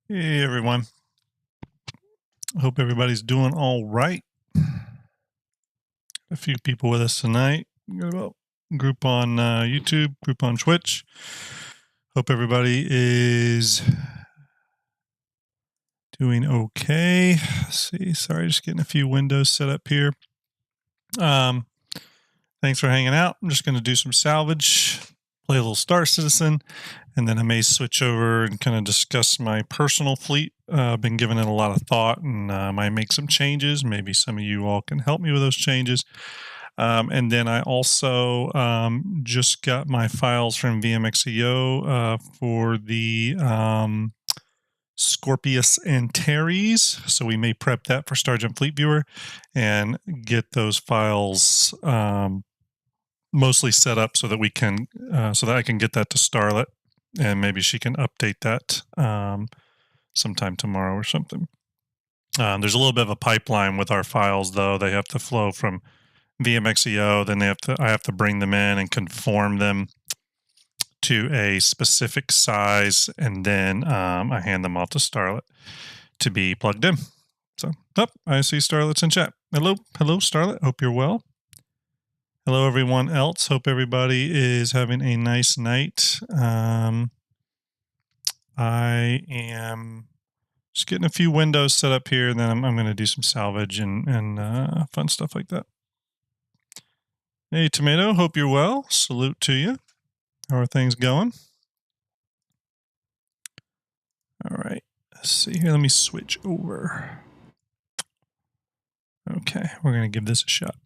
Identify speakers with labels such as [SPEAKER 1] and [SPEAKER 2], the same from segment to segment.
[SPEAKER 1] Hey everyone. Hope everybody's doing all right. A few people with us tonight. We got about group on YouTube, group on Twitch. Hope everybody is doing okay. Let's see, sorry, just getting a few windows set up here. Thanks for hanging out. I'm just going to do some salvage, play a little Star Citizen, and then I may switch over and kind of discuss my personal fleet. I've been giving it a lot of thought and might make some changes. Maybe some of you all can help me with those changes. And then I also just got my files from VMXEO for the Scorpius Antares. So we may prep that for Stargent Fleet Viewer and get those files mostly set up so that we can, so that I can get that to Starlet, and maybe she can update that sometime tomorrow or something. There's a little bit of a pipeline with our files, though. They have to flow from VMXEO, then I have to bring them in and conform them to a specific size, and then I hand them off to Starlet to be plugged in. So, I see Starlet's in chat. Hello, Starlet. Hope you're well. Hello, everyone else. Hope everybody is having a nice night. I am just getting a few windows set up here, and then I'm going to do some salvage and fun stuff like that. Hey, Tomato. Hope you're well. Salute to you. How are things going? All right. Let's see here. Let me switch over. Okay. We're going to give this a shot.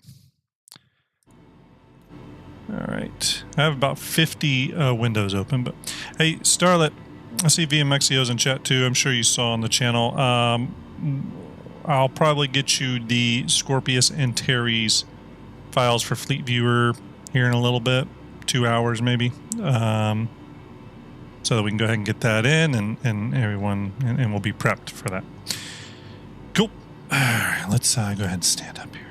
[SPEAKER 1] All right. I have about 50 windows open, but hey, Starlet, I see VMXEO's in chat too. I'm sure you saw on the channel. I'll probably get you the Scorpius Antares files for Fleet Viewer here in a little bit, 2 hours maybe, so that we can go ahead and get that in, and everyone, and we'll be prepped for that. Cool. All right, let's go ahead and stand up here.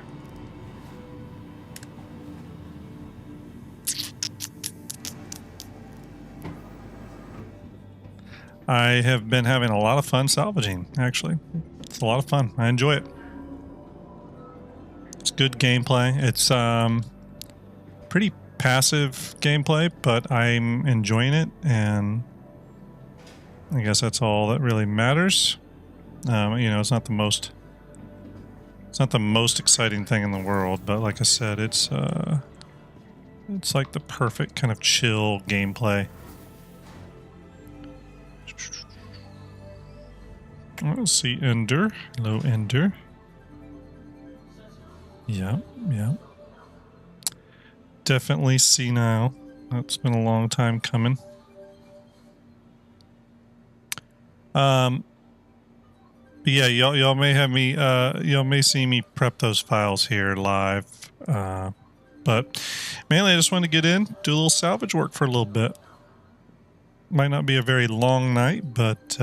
[SPEAKER 1] I have been having a lot of fun salvaging, actually. It's a lot of fun. I enjoy it. It's good gameplay. It's pretty passive gameplay, but I'm enjoying it, and I guess that's all that really matters. It's not the most exciting thing in the world, but like I said, it's like the perfect kind of chill gameplay. Let's see, Ender. Hello, Ender. Yeah. Definitely senile. That's been a long time coming. But yeah, y'all may have me. Y'all may see me prep those files here live. But mainly, I just want to get in, do a little salvage work for a little bit. Might not be a very long night, but just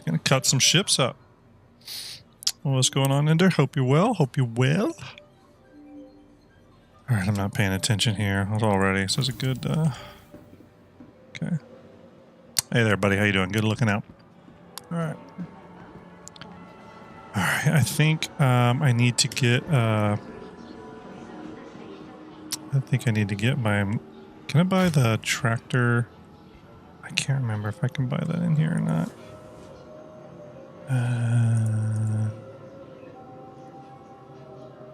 [SPEAKER 1] gonna cut some ships up. What's going on, Ender? Hope you're well. All right, I'm not paying attention here already. So it's a good. Okay. Hey there, buddy. How you doing? Good looking out. All right. I think I need to get. I think I need to get my. Can I buy the tractor? I can't remember if I can buy that in here or not.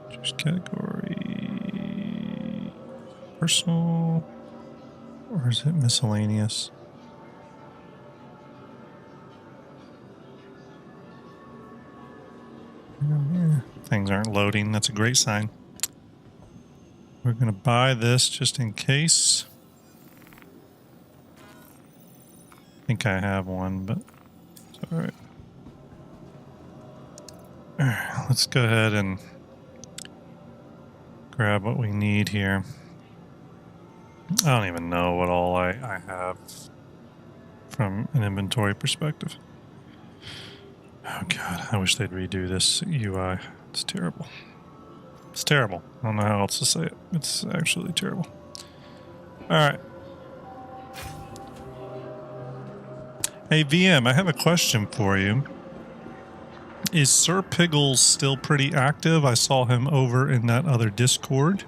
[SPEAKER 1] Choose category. Personal, or is it miscellaneous? Things aren't loading. That's a great sign. We're going to buy this just in case. I think I have one, but it's all right. All right, let's go ahead and grab what we need here. I don't even know what all I have from an inventory perspective. Oh god, I wish they'd redo this UI. It's terrible. It's terrible. I don't know how else to say it. It's actually terrible. Alright. Hey VM, I have a question for you. Is Sir Piggles still pretty active? I saw him over in that other Discord.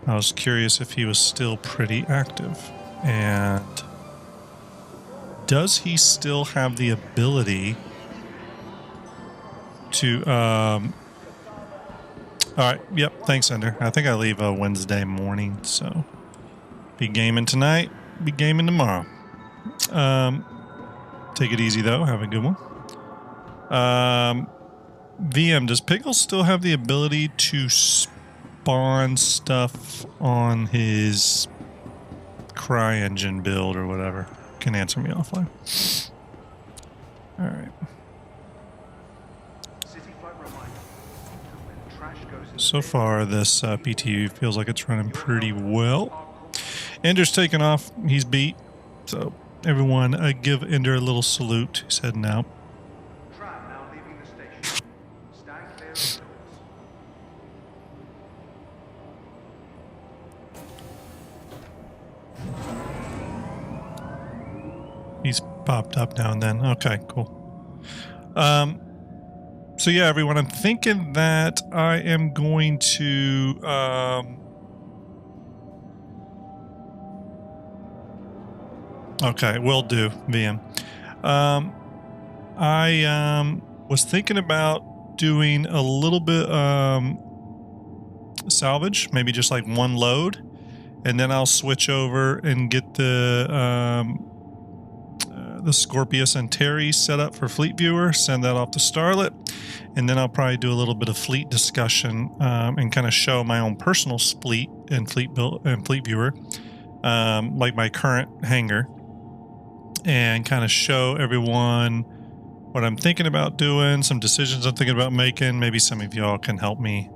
[SPEAKER 1] I was curious if he was still pretty active. And does he still have the ability to alright, yep, thanks Ender. I think I leave Wednesday morning, so be gaming tonight, be gaming tomorrow. Take it easy though, have a good one. VM, does Pickles still have the ability to spawn stuff on his CryEngine build or whatever? Can answer me offline. Alright. So far, this PTU feels like it's running pretty well. Ender's taken off. He's beat. So, everyone, give Ender a little salute. He's heading out. He's popped up now and then. Okay, cool. So yeah, everyone, I'm thinking that I am going to okay, will do, VM. I was thinking about doing a little bit salvage, maybe just like one load, and then I'll switch over and get the Scorpius Antares set up for Fleet Viewer, send that off to Starlet, and then I'll probably do a little bit of fleet discussion and kind of show my own personal fleet and Fleet Viewer, like my current hangar, and kind of show everyone what I'm thinking about doing, some decisions I'm thinking about making. Maybe some of y'all can help me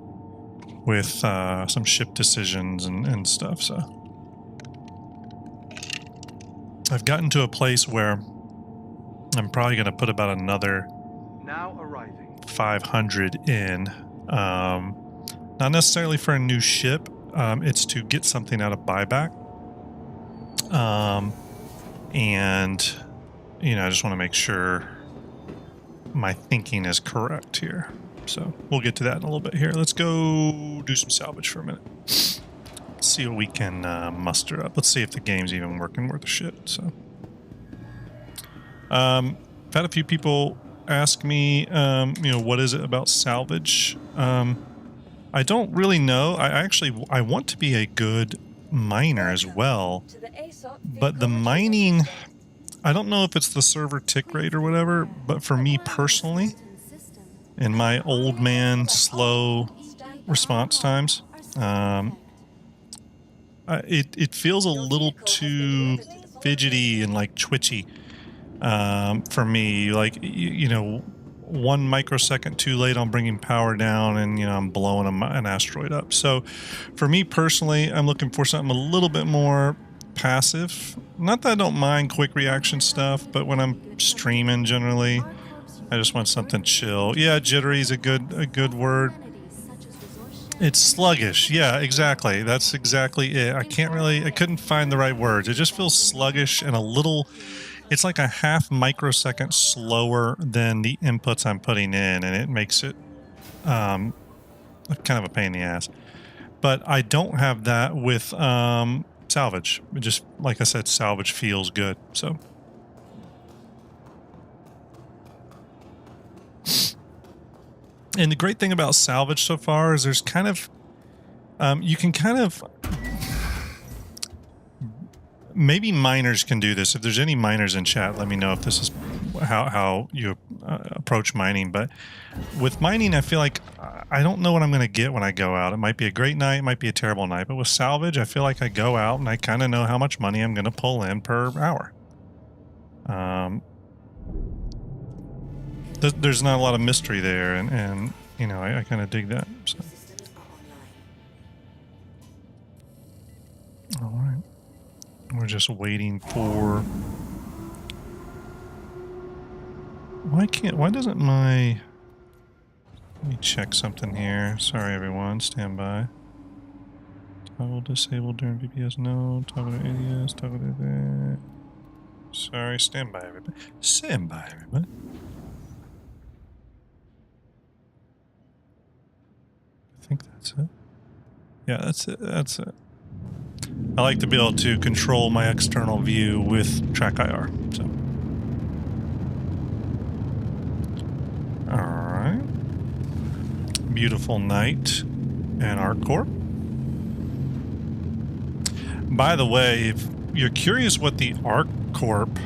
[SPEAKER 1] with some ship decisions and stuff. So I've gotten to a place where I'm probably going to put about another 500 in. Not necessarily for a new ship. It's to get something out of buyback. And, you know, I just want to make sure my thinking is correct here. So we'll get to that in a little bit here. Let's go do some salvage for a minute. Let's see what we can muster up. Let's see if the game's even working worth a shit. So, I've had a few people ask me, you know, what is it about salvage? I don't really know. I want to be a good miner as well, but the mining, I don't know if it's the server tick rate or whatever, but for me personally, in my old man slow response times, it feels a little too fidgety and like twitchy for me. Like, you know, 1 microsecond too late on bringing power down, and, you know, I'm blowing an asteroid up. So for me personally, I'm looking for something a little bit more passive. Not that I don't mind quick reaction stuff, but when I'm streaming generally, I just want something chill. Yeah, jittery is a good word. It's sluggish. Yeah, exactly. That's exactly it. I couldn't find the right words. It just feels sluggish and a little, it's like a half microsecond slower than the inputs I'm putting in, and it makes it kind of a pain in the ass. But I don't have that with salvage. It just, like I said, salvage feels good. So and the great thing about salvage so far is there's kind of you can kind of, maybe miners can do this. If there's any miners in chat, let me know if this is how you approach mining. But with mining, I feel like I don't know what I'm going to get when I go out. It might be a great night, it might be a terrible night. But with salvage, I feel like I go out and I kind of know how much money I'm going to pull in per hour. There's not a lot of mystery there, and you know, I kind of dig that. So. All right. We're just waiting for... Why doesn't my... Let me check something here. Sorry, everyone. Stand by. Toggle disabled during VPS. No. Toggle ADS. Toggle that. Sorry, stand by, everybody. Stand by, everybody. I think that's it. Yeah, that's it. That's it. I like to be able to control my external view with track IR. So, all right. Beautiful night and ArcCorp. By the way, if you're curious what the ArcCorp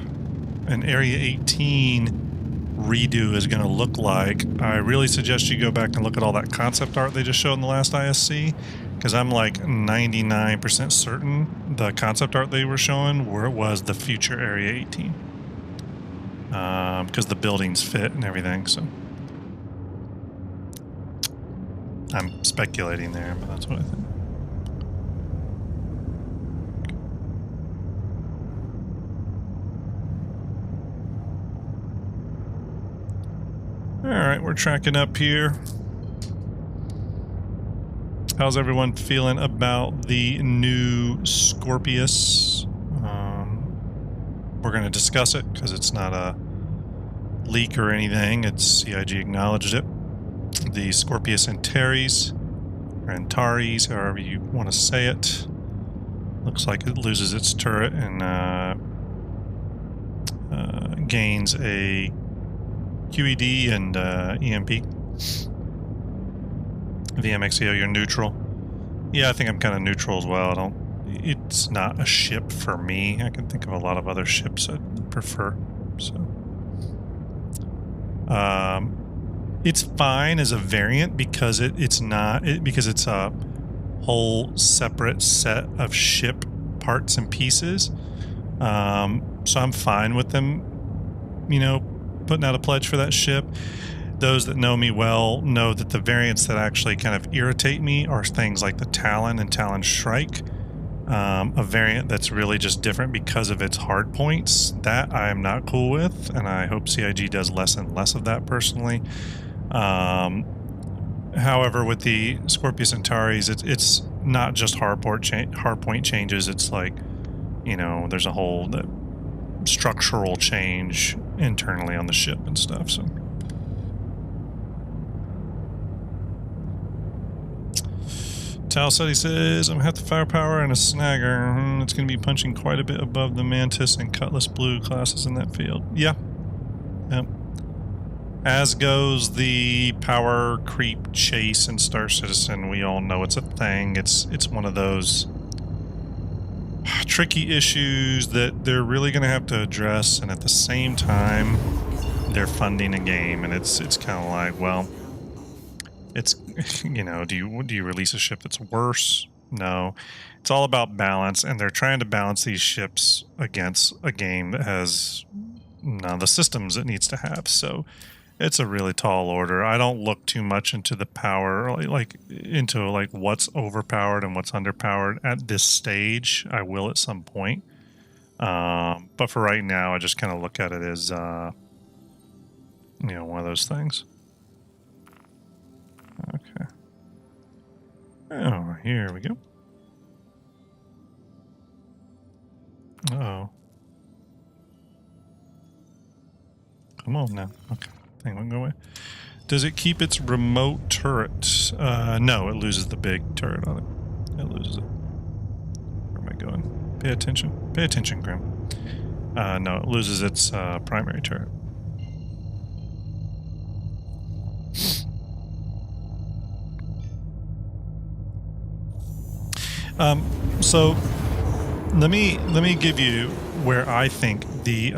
[SPEAKER 1] and Area 18 redo is going to look like, I really suggest you go back and look at all that concept art they just showed in the last ISC, because I'm like 99% certain the concept art they were showing where it was the future Area 18, because the buildings fit and everything. So I'm speculating there, but that's what I think. All right, we're tracking up here. How's everyone feeling about the new Scorpius? We're going to discuss it because it's not a leak or anything. It's CIG acknowledged it. The Scorpius Antares, or Antares, however you want to say it. Looks like it loses its turret and gains a QED and EMP. VMXEO, you're neutral. Yeah, I think I'm kind of neutral as well. It's not a ship for me. I can think of a lot of other ships I'd prefer. So, it's fine as a variant because it's a whole separate set of ship parts and pieces. So I'm fine with them, putting out a pledge for that ship. Those that know me well know that the variants that actually kind of irritate me are things like the Talon and Talon Shrike. A variant that's really just different because of its hard points. That I'm not cool with, and I hope CIG does less and less of that personally. However, with the Scorpius Antares, it's not just hard point changes. It's like, there's a whole structural change internally on the ship and stuff. So, Tal said, he says, I'm half the firepower and a snagger. It's going to be punching quite a bit above the Mantis and Cutlass Blue classes in that field. Yeah. Yep. As goes the power creep chase in Star Citizen. We all know it's a thing. It's one of those tricky issues that they're really going to have to address, and at the same time, they're funding a game, and it's kind of like, well, it's, do you release a ship that's worse? No. It's all about balance, and they're trying to balance these ships against a game that has none of the systems it needs to have. So it's a really tall order. I don't look too much into the power, into what's overpowered and what's underpowered at this stage. I will at some point. But for right now, I just kind of look at it as, one of those things. Okay. Oh, here we go. Uh-oh. Come on now. Okay. Thing won't go away. Does it keep its remote turret? No, it loses the big turret on it. It loses it. Where am I going? Pay attention. Pay attention, Grim. No, it loses its primary turret. So let me give you where I think the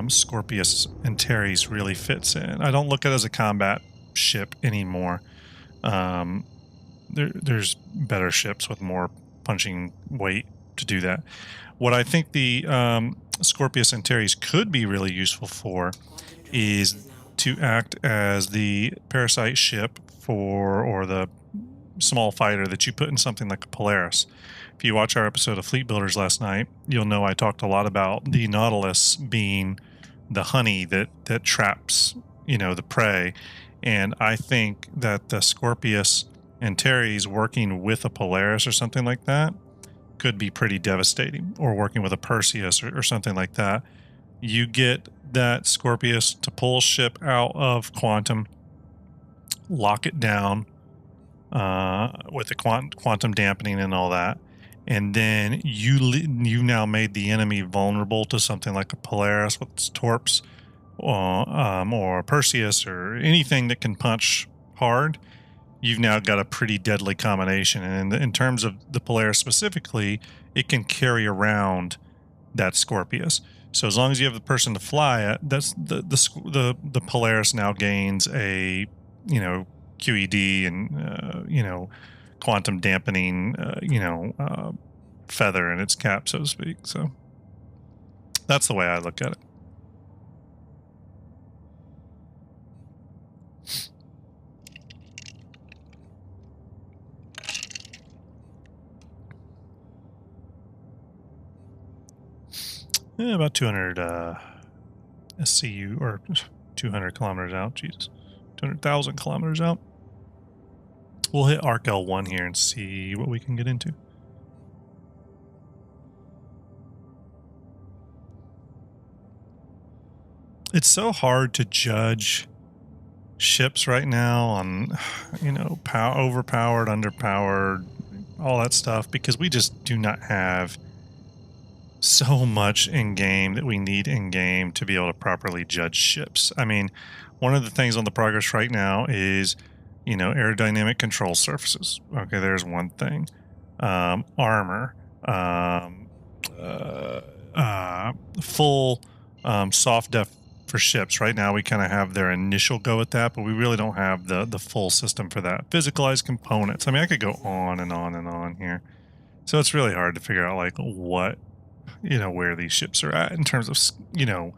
[SPEAKER 1] Scorpius Antares really fits in. I don't look at it as a combat ship anymore. There's better ships with more punching weight to do that. What I think the Scorpius Antares could be really useful for is to act as the parasite ship or the small fighter that you put in something like a Polaris. If you watch our episode of Fleet Builders last night, you'll know I talked a lot about the Nautilus being the honey that traps, the prey. And I think that the Scorpius Antares working with a Polaris or something like that could be pretty devastating, or working with a Perseus or something like that. you get that Scorpius to pull ship out of quantum, lock it down with the quantum dampening and all that, and then you now made the enemy vulnerable to something like a Polaris with its torps, or Perseus, or anything that can punch hard. You've now got a pretty deadly combination. And in terms of the Polaris specifically, it can carry around that Scorpius. So as long as you have the person to fly it, that's the Polaris now gains a, you know, QED and you know, quantum dampening, feather in its cap, so to speak. So that's the way I look at it. About 200 SCU, or 200 kilometers out. Jesus, 200,000 kilometers out. We'll hit Arc L1 here and see what we can get into. It's so hard to judge ships right now on, you know, overpowered, underpowered, all that stuff, because we just do not have so much in game that we need in game to be able to properly judge ships. I mean, one of the things on the progress right now is, you know, aerodynamic control surfaces. Okay, there's one thing. Armor, full soft def for ships. Right now we kind of have their initial go at that, but we really don't have the full system for that. Physicalized components. I mean, I could go on and on and on here. So it's really hard to figure out like what, you know, where these ships are at in terms of, you know,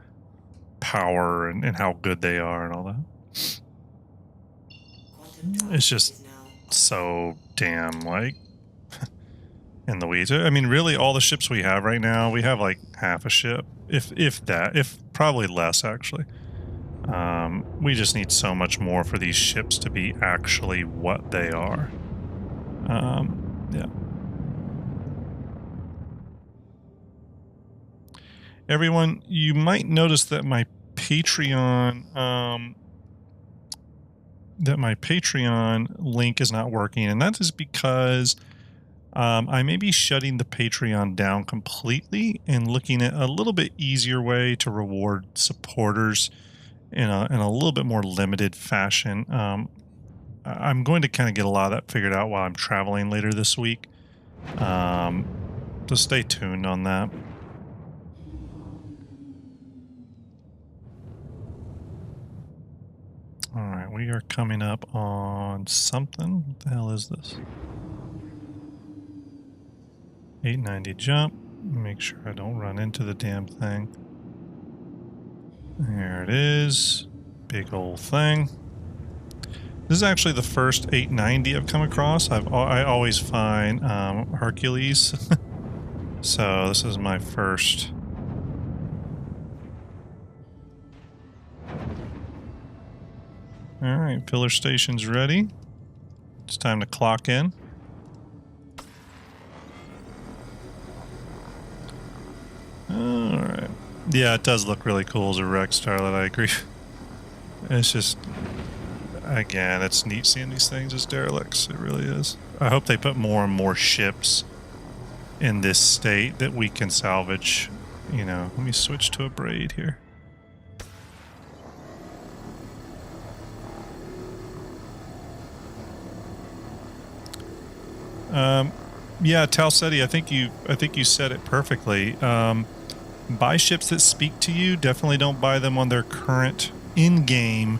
[SPEAKER 1] power and how good they are and all that. It's just so damn, like, in the weeds. I mean, really, all the ships we have right now, we have like half a ship, if that, if probably less, actually. We just need so much more for these ships to be actually what they are. Yeah. Everyone, you might notice that my Patreon, link is not working, and that is because I may be shutting the Patreon down completely and looking at a little bit easier way to reward supporters in a little bit more limited fashion. I'm going to kind of get a lot of that figured out while I'm traveling later this week. So stay tuned on that. All right, we are coming up on something. What the hell is this? 890 jump. Make sure I don't run into the damn thing. There it is. Big old thing. This is actually the first 890 I've come across. I always find Hercules. So this is my first. All right, filler station's ready. It's time to clock in. All right. Yeah, it does look really cool as a wreck, Starlet. I agree. It's just, again, it's neat seeing these things as derelicts. It really is. I hope they put more and more ships in this state that we can salvage. You know, let me switch to a braid here. Yeah, Talsetti, I think you said it perfectly. Buy ships that speak to you. Definitely don't buy them on their current in-game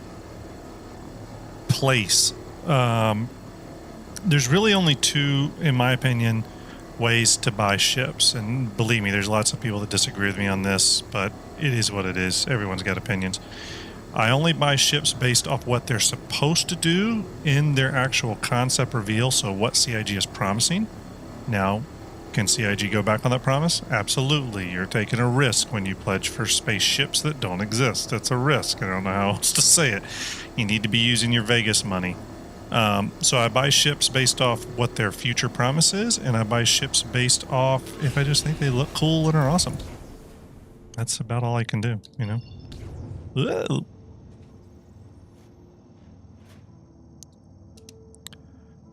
[SPEAKER 1] place. There's really only two, in my opinion, ways to buy ships. And believe me, there's lots of people that disagree with me on this, but it is what it is. Everyone's got opinions. I only buy ships based off what they're supposed to do in their actual concept reveal, so what CIG is promising. Now, can CIG go back on that promise? Absolutely. You're taking a risk when you pledge for spaceships that don't exist. It's a risk. I don't know how else to say it. You need to be using your Vegas money. So I buy ships based off what their future promise is, and I buy ships based off if I just think they look cool and are awesome. that's about all I can do, you know? Whoa.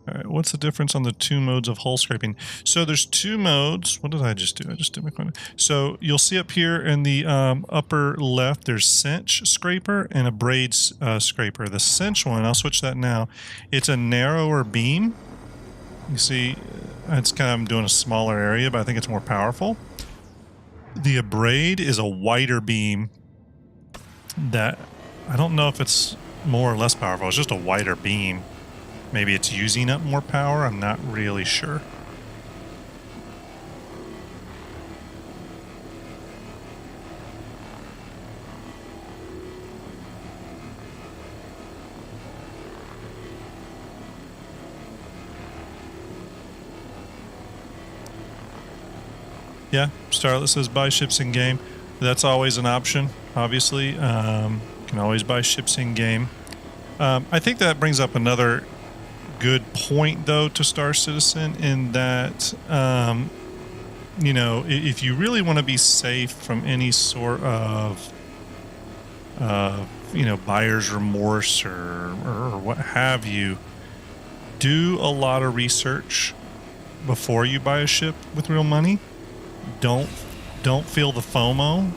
[SPEAKER 1] All right, what's the difference on the two modes of hull scraping? So there's two modes. What did I just do? I just did my corner. So you'll see up here in the upper left, there's cinch scraper and a braid scraper. The cinch one, I'll switch that now. It's a narrower beam. You see, it's kind of, I'm doing a smaller area, but I think it's more powerful. The abrade is a wider beam that I don't know if it's more or less powerful. It's just a wider beam. Maybe it's using up more power. I'm not really sure. Yeah, Starlet says buy ships in game. That's always an option, obviously. You can always buy ships in game. I think that brings up another good point, though, to Star Citizen, in that, you know, if you really want to be safe from any sort of, you know, buyer's remorse or what have you, do a lot of research before you buy a ship with real money. Don't feel the FOMO.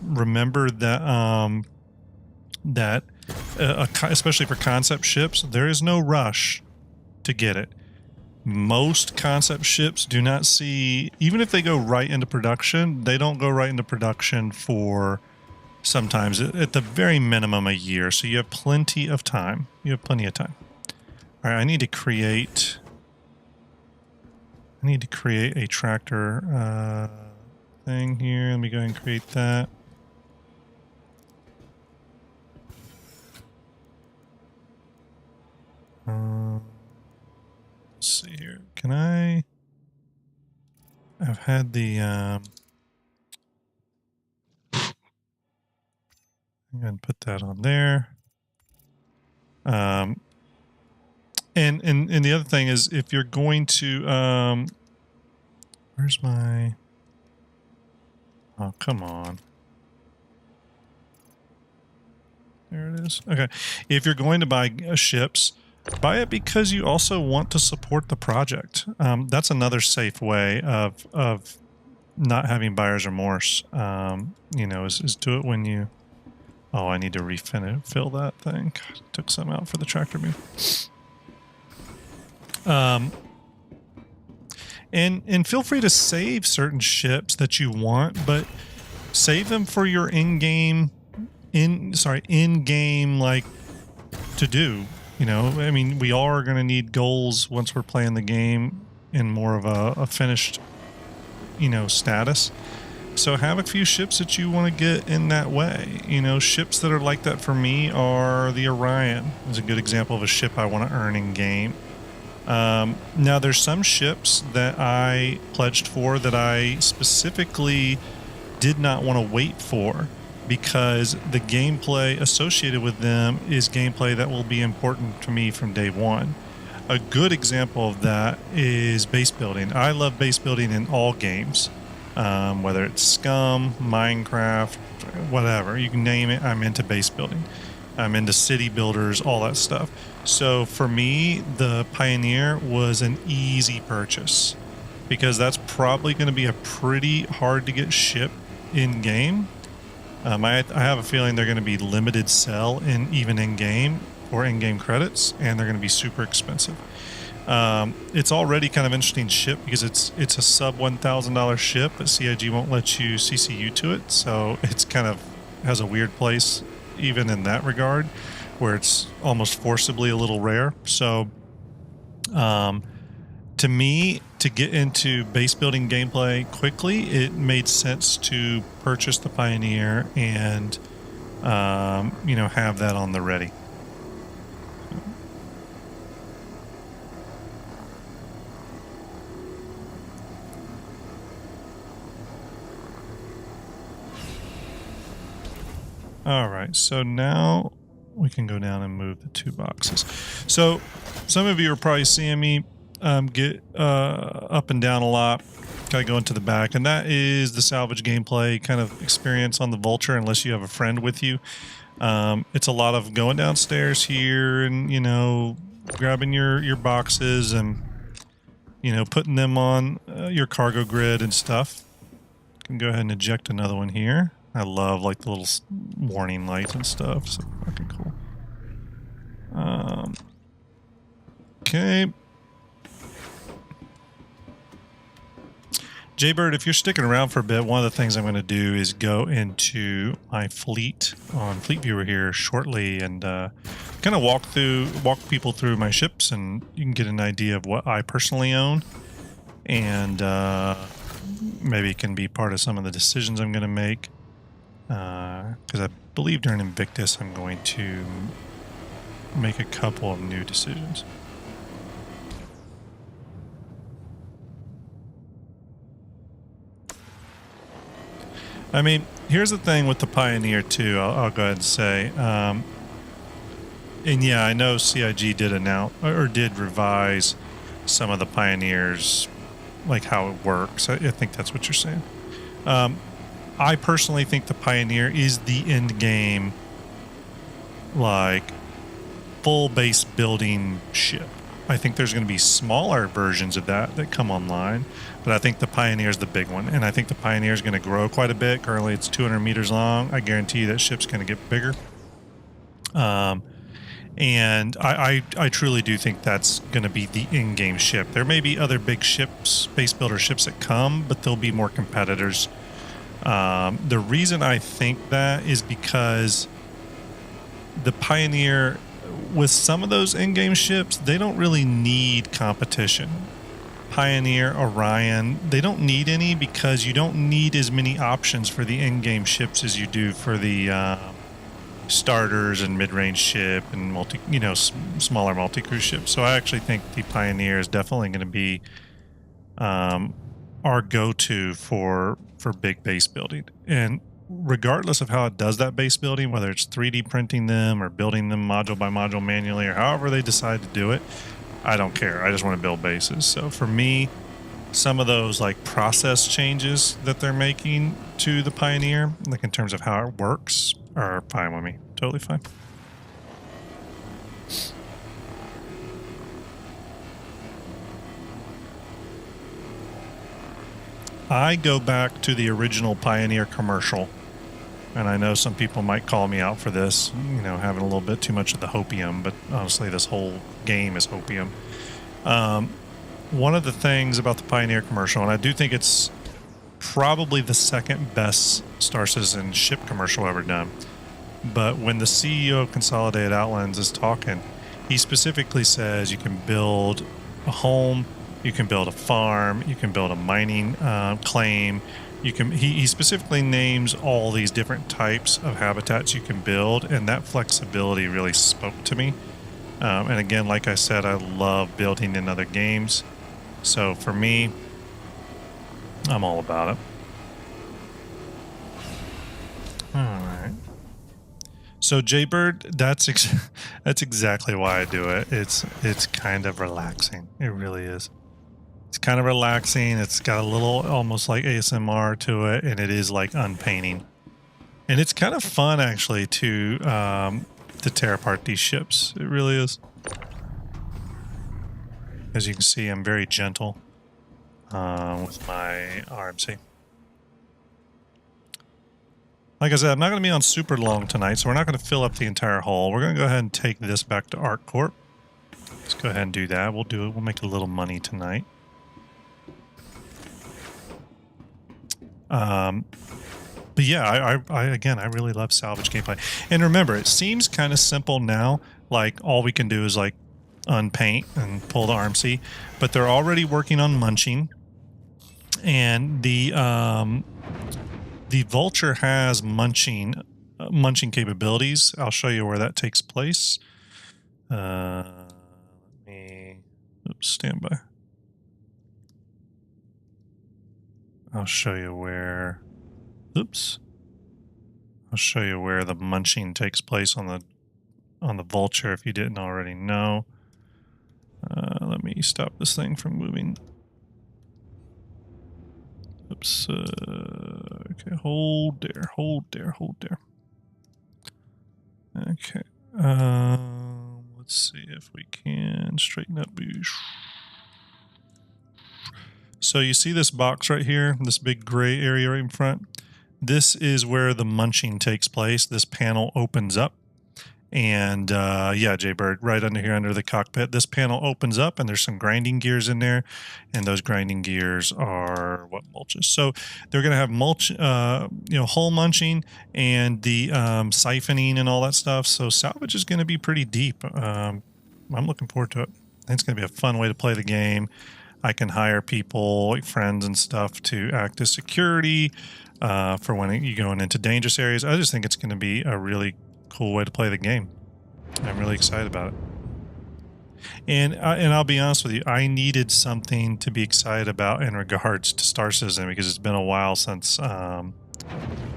[SPEAKER 1] Remember that especially for concept ships, there is no rush to get it. Most concept ships do not see, even if they go right into production, they don't go right into production for sometimes at the very minimum a year. So you have plenty of time. You have plenty of time. All right, I need to create a tractor thing here. Let me go ahead and create that. Let's see here. Can I've had the I'm gonna put that on there. And the other thing is, if you're going to where's my, oh, come on. There it is. Okay. If you're going to buy ships, buy it because you also want to support the project. That's another safe way of not having buyer's remorse. You know, is do it when you, oh, I need to fill that thing. God, took some out for the tractor beam. And feel free to save certain ships that you want, but save them for your in-game like to do. You know, I mean, we all are going to need goals once we're playing the game in more of a finished, you know, status. So have a few ships that you want to get in that way. You know, ships that are like that for me are the Orion. Is a good example of a ship I want to earn in game. Now there's some ships that I pledged for that I specifically did not want to wait for, because the gameplay associated with them is gameplay that will be important to me from day one. A good example of that is base building. I love base building in all games, whether it's Scum, Minecraft, whatever, you can name it. I'm into base building. I'm into city builders, all that stuff. So for me, the Pioneer was an easy purchase, because that's probably going to be a pretty hard to get ship in game. I have a feeling they're going to be limited sell even in game or in-game credits, and they're going to be super expensive. It's already kind of interesting ship because it's a sub $1,000 ship, but CIG won't let you CCU to it, so it's kind of has a weird place even in that regard, where it's almost forcibly a little rare. So to me, to get into base building gameplay quickly, it made sense to purchase the Pioneer and you know, have that on the ready. All right, so now we can go down and move the two boxes. So some of you are probably seeing me get up and down a lot. Gotta go into the back, and that is the salvage gameplay kind of experience on the Vulture, unless you have a friend with you. It's a lot of going downstairs here and, you know, grabbing your boxes and, you know, putting them on your cargo grid and stuff. Can go ahead and eject another one here. I love like the little warning lights and stuff. So fucking cool. Okay. Jaybird, if you're sticking around for a bit, one of the things I'm going to do is go into my fleet on Fleet Viewer here shortly and kind of walk people through my ships, and you can get an idea of what I personally own, and maybe it can be part of some of the decisions I'm going to make. Because I believe during Invictus I'm going to make a couple of new decisions. I mean, here's the thing with the Pioneer too, I'll go ahead and say. And yeah, I know CIG did announce or did revise some of the Pioneers, like how it works. I think that's what you're saying. I personally think the Pioneer is the end game, like, full base building ship. I think there's going to be smaller versions of that come online, but I think the Pioneer is the big one, and I think the Pioneer is going to grow quite a bit. Currently it's 200 meters long. I guarantee you that ship's going to get bigger. And I truly do think that's going to be the in-game ship. There may be other big ships, base builder ships that come, but there'll be more competitors. The reason I think that is because the Pioneer, with some of those in-game ships, they don't really need competition. Pioneer, Orion, they don't need any, because you don't need as many options for the in-game ships as you do for the starters and mid-range ship and smaller multi-cruise ships. So I actually think the Pioneer is definitely going to be our go-to for big base building. And regardless of how it does that base building, whether it's 3D printing them or building them module by module manually, or however they decide to do it, I don't care. I just want to build bases. So for me, some of those like process changes that they're making to the Pioneer, like in terms of how it works, are fine with me. Totally fine. I go back to the original Pioneer commercial, and I know some people might call me out for this, you know, having a little bit too much of the hopium, but honestly this whole game is hopium. One of the things about the Pioneer commercial, and I do think it's probably the second best Star Citizen ship commercial ever done, but when the CEO of Consolidated Outlands is talking, he specifically says you can build a home, you can build a farm, you can build a mining claim. He specifically names all these different types of habitats you can build, and that flexibility really spoke to me. And again, like I said, I love building in other games. So for me, I'm all about it. All right. So Jaybird, that's exactly why I do it. It's kind of relaxing. It really is. It's kind of relaxing. It's got a little almost like ASMR to it, and it is like unpainting. And it's kind of fun actually to tear apart these ships. It really is. As you can see, I'm very gentle with my RMC. Like I said, I'm not going to be on super long tonight, so we're not going to fill up the entire hull. We're going to go ahead and take this back to ArcCorp. Let's go ahead and do that. We'll do it. We'll make a little money tonight. But yeah, I really love salvage gameplay. And remember, it seems kind of simple now. Like all we can do is like unpaint and pull the RMC, but they're already working on munching, and the Vulture has munching capabilities. I'll show you where that takes place. Stand by. I'll show you where. I'll show you where the munching takes place on the Vulture if you didn't already know. Let me stop this thing from moving. Oops. Okay, hold there, hold there, hold there. Okay. Let's see if we can straighten up. So you see this box right here, this big gray area right in front? This is where the munching takes place. This panel opens up. And yeah, Jaybird, right under here under the cockpit, this panel opens up and there's some grinding gears in there. And those grinding gears are what mulches. So they're going to have mulch, hull munching and the siphoning and all that stuff. So salvage is going to be pretty deep. I'm looking forward to it. I think it's going to be a fun way to play the game. I can hire people, like friends and stuff, to act as security for when you're going into dangerous areas. I just think it's going to be a really cool way to play the game. I'm really excited about it. And I'll be honest with you, I needed something to be excited about in regards to Star Citizen because it's been a while since I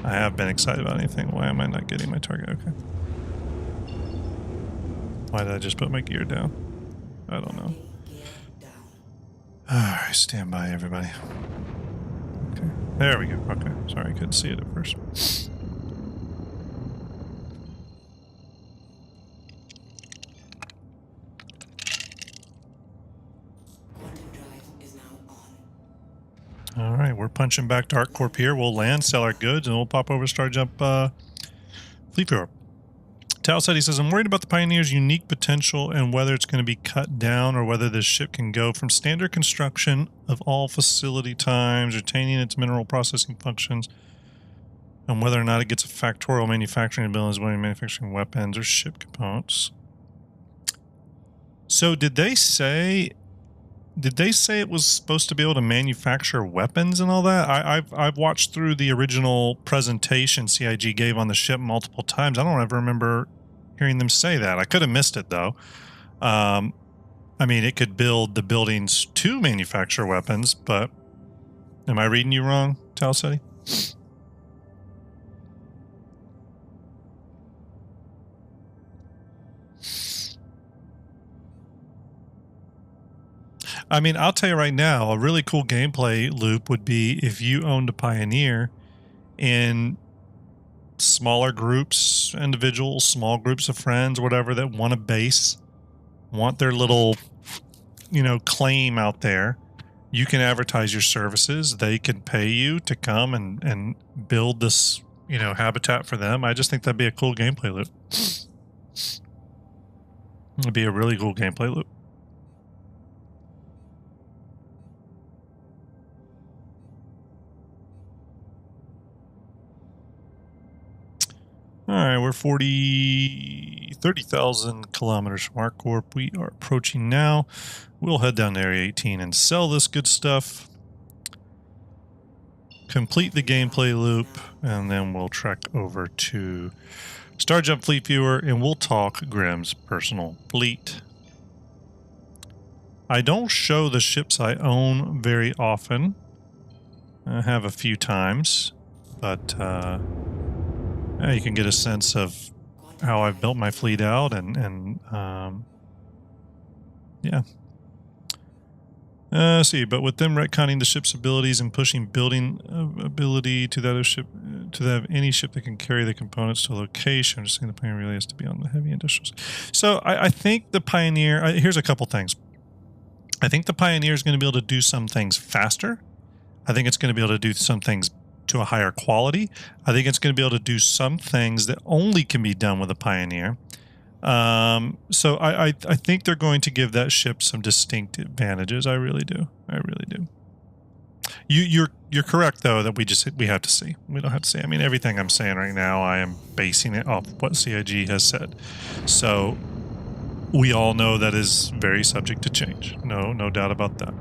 [SPEAKER 1] have been excited about anything. Why am I not getting my target? Okay. Why did I just put my gear down? I don't know. Alright, stand by everybody. Okay. There we go. Okay. Sorry, I couldn't see it at first. All right, we're punching back to ArcCorp here. We'll land, sell our goods, and we'll pop over to Starjump Fleet Viewer. Tal said, he says, I'm worried about the Pioneer's unique potential and whether it's going to be cut down or whether this ship can go from standard construction of all facility times, retaining its mineral processing functions, and whether or not it gets a factorial manufacturing ability as well as manufacturing weapons or ship components. So did they say it was supposed to be able to manufacture weapons and all that? I've watched through the original presentation CIG gave on the ship multiple times. I don't ever remember hearing them say that. I could have missed it though. I mean, it could build the buildings to manufacture weapons, but am I reading you wrong, Talseti? I mean, I'll tell you right now, a really cool gameplay loop would be if you owned a Pioneer in smaller groups, individuals, small groups of friends, whatever, that want a base, want their little, claim out there. You can advertise your services. They can pay you to come and build this, habitat for them. I just think that'd be a cool gameplay loop. It'd be a really cool gameplay loop. All right, we're 30,000 kilometers from ArcCorp. We are approaching now. We'll head down to Area 18 and sell this good stuff. Complete the gameplay loop, and then we'll trek over to Starjump Fleet Viewer, and we'll talk Grimm's personal fleet. I don't show the ships I own very often. I have a few times, but you can get a sense of how I've built my fleet out, and yeah. See, but with them retconning the ship's abilities and pushing building ability to that ship, to have any ship that can carry the components to a location. I'm just saying the Pioneer really has to be on the heavy industrials. So I think the Pioneer. Here's a couple things. I think the Pioneer is going to be able to do some things faster. I think it's going to be able to do some things to a higher quality. I think it's going to be able to do some things that only can be done with a Pioneer. So I think they're going to give that ship some distinct advantages. I really do. I really do. You're correct though that we have to see. We don't have to see. I mean, everything I'm saying right now, I am basing it off what CIG has said. So we all know that is very subject to change. No doubt about that.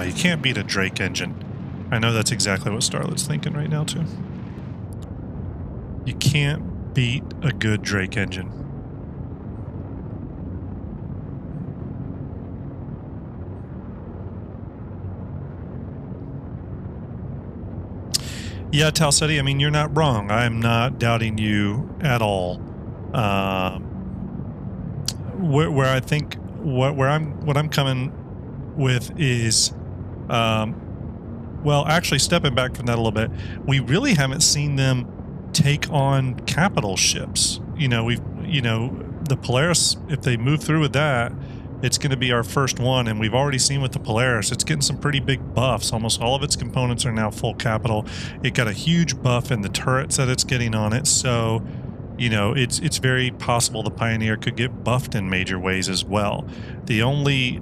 [SPEAKER 1] You can't beat a Drake engine. I know that's exactly what Starlet's thinking right now, too. You can't beat a good Drake engine. Yeah, Talsetti, I mean, you're not wrong. I'm not doubting you at all. Where I think what I'm coming with is, well, actually stepping back from that a little bit, we really haven't seen them take on capital ships. The Polaris, if they move through with that, it's going to be our first one, and we've already seen with the Polaris, it's getting some pretty big buffs. Almost all of its components are now full capital. It got a huge buff in the turrets that it's getting on it, so it's very possible the Pioneer could get buffed in major ways as well. The only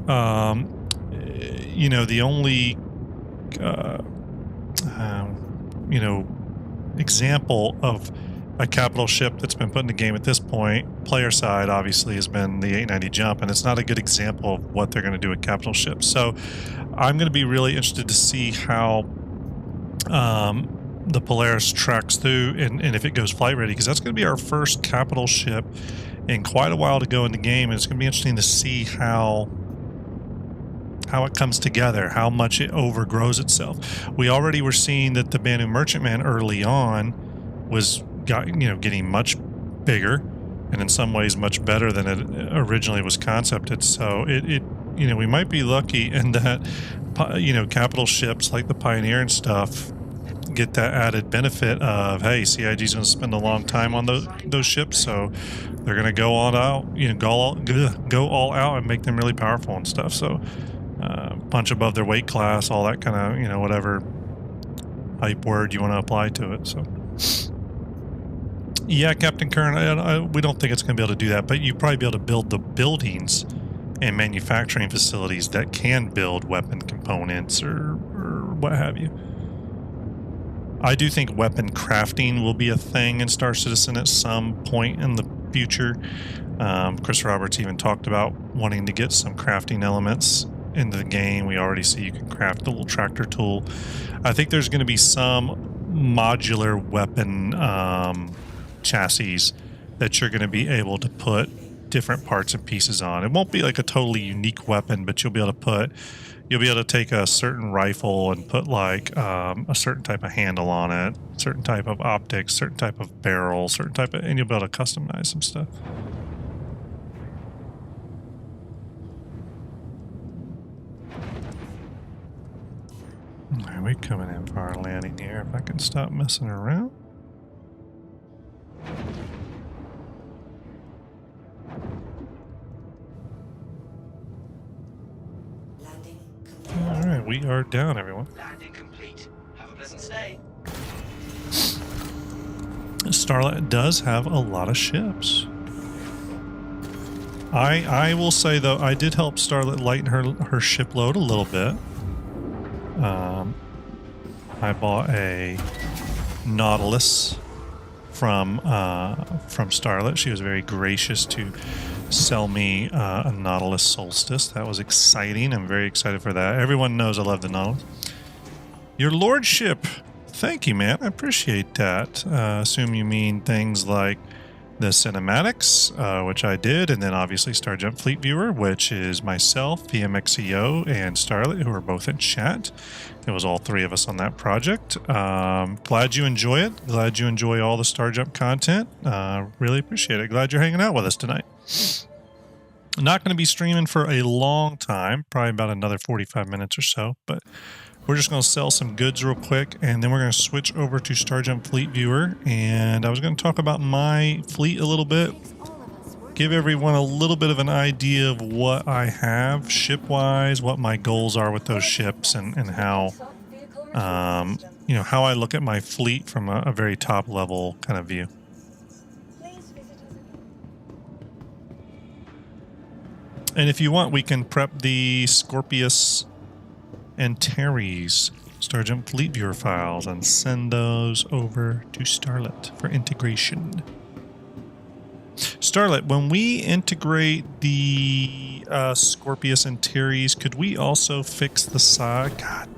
[SPEAKER 1] example of a capital ship that's been put in the game at this point, player side, obviously, has been the 890 Jump, and it's not a good example of what they're going to do with capital ships. So I'm going to be really interested to see how the Polaris tracks through and if it goes flight ready, because that's going to be our first capital ship in quite a while to go in the game, and it's going to be interesting to see how it comes together, how much it overgrows itself. We already were seeing that the Banu Merchantman early on was getting much bigger, and in some ways much better than it originally was concepted. So we might be lucky in that capital ships like the Pioneer and stuff get that added benefit of, hey, CIG's going to spend a long time on those ships, so they're going to go all out, go all out and make them really powerful and stuff. So punch above their weight class, all that kind of whatever hype word you want to apply to it. So yeah, Captain Kern, we don't think it's going to be able to do that, but you'd probably be able to build the buildings and manufacturing facilities that can build weapon components or what have you. I do think weapon crafting will be a thing in Star Citizen at some point in the future. Chris Roberts even talked about wanting to get some crafting elements into the game. We already see you can craft the little tractor tool. I think there's going to be some modular weapon chassis that you're going to be able to put different parts and pieces on. It won't be like a totally unique weapon, but you'll be able to take a certain rifle and put like a certain type of handle on it, certain type of optics, certain type of barrel, and you'll be able to customize some stuff. Are we coming in for our landing here? If I can stop messing around. All right, we are down, everyone.
[SPEAKER 2] Landing complete. Have a pleasant stay.
[SPEAKER 1] Starlet does have a lot of ships. I will say, though, I did help Starlet lighten her ship load a little bit. I bought a Nautilus from Starlet. She was very gracious to sell me a Nautilus Solstice. That was exciting. I'm very excited for that. Everyone knows I love the Nautilus. Your Lordship, thank you, man. I appreciate that. Assume you mean things like the cinematics, which I did, and then obviously Starjump Fleet Viewer, which is myself, VMXEO, and Starlet, who are both in chat. It was all three of us on that project. Glad you enjoy it. Glad you enjoy all the Starjump content. Really appreciate it. Glad you're hanging out with us tonight. Not going to be streaming for a long time, probably about another 45 minutes or so, but we're just going to sell some goods real quick, and then we're going to switch over to Starjump Fleet Viewer, and I was going to talk about my fleet a little bit, give everyone a little bit of an idea of what I have ship-wise, what my goals are with those ships, and how, how I look at my fleet from a very top-level kind of view. And if you want, we can prep the Scorpius Antares Starjump Fleet Viewer files and send those over to Starlet for integration. Starlet, when we integrate the Scorpius Antares, could we also fix the size? God,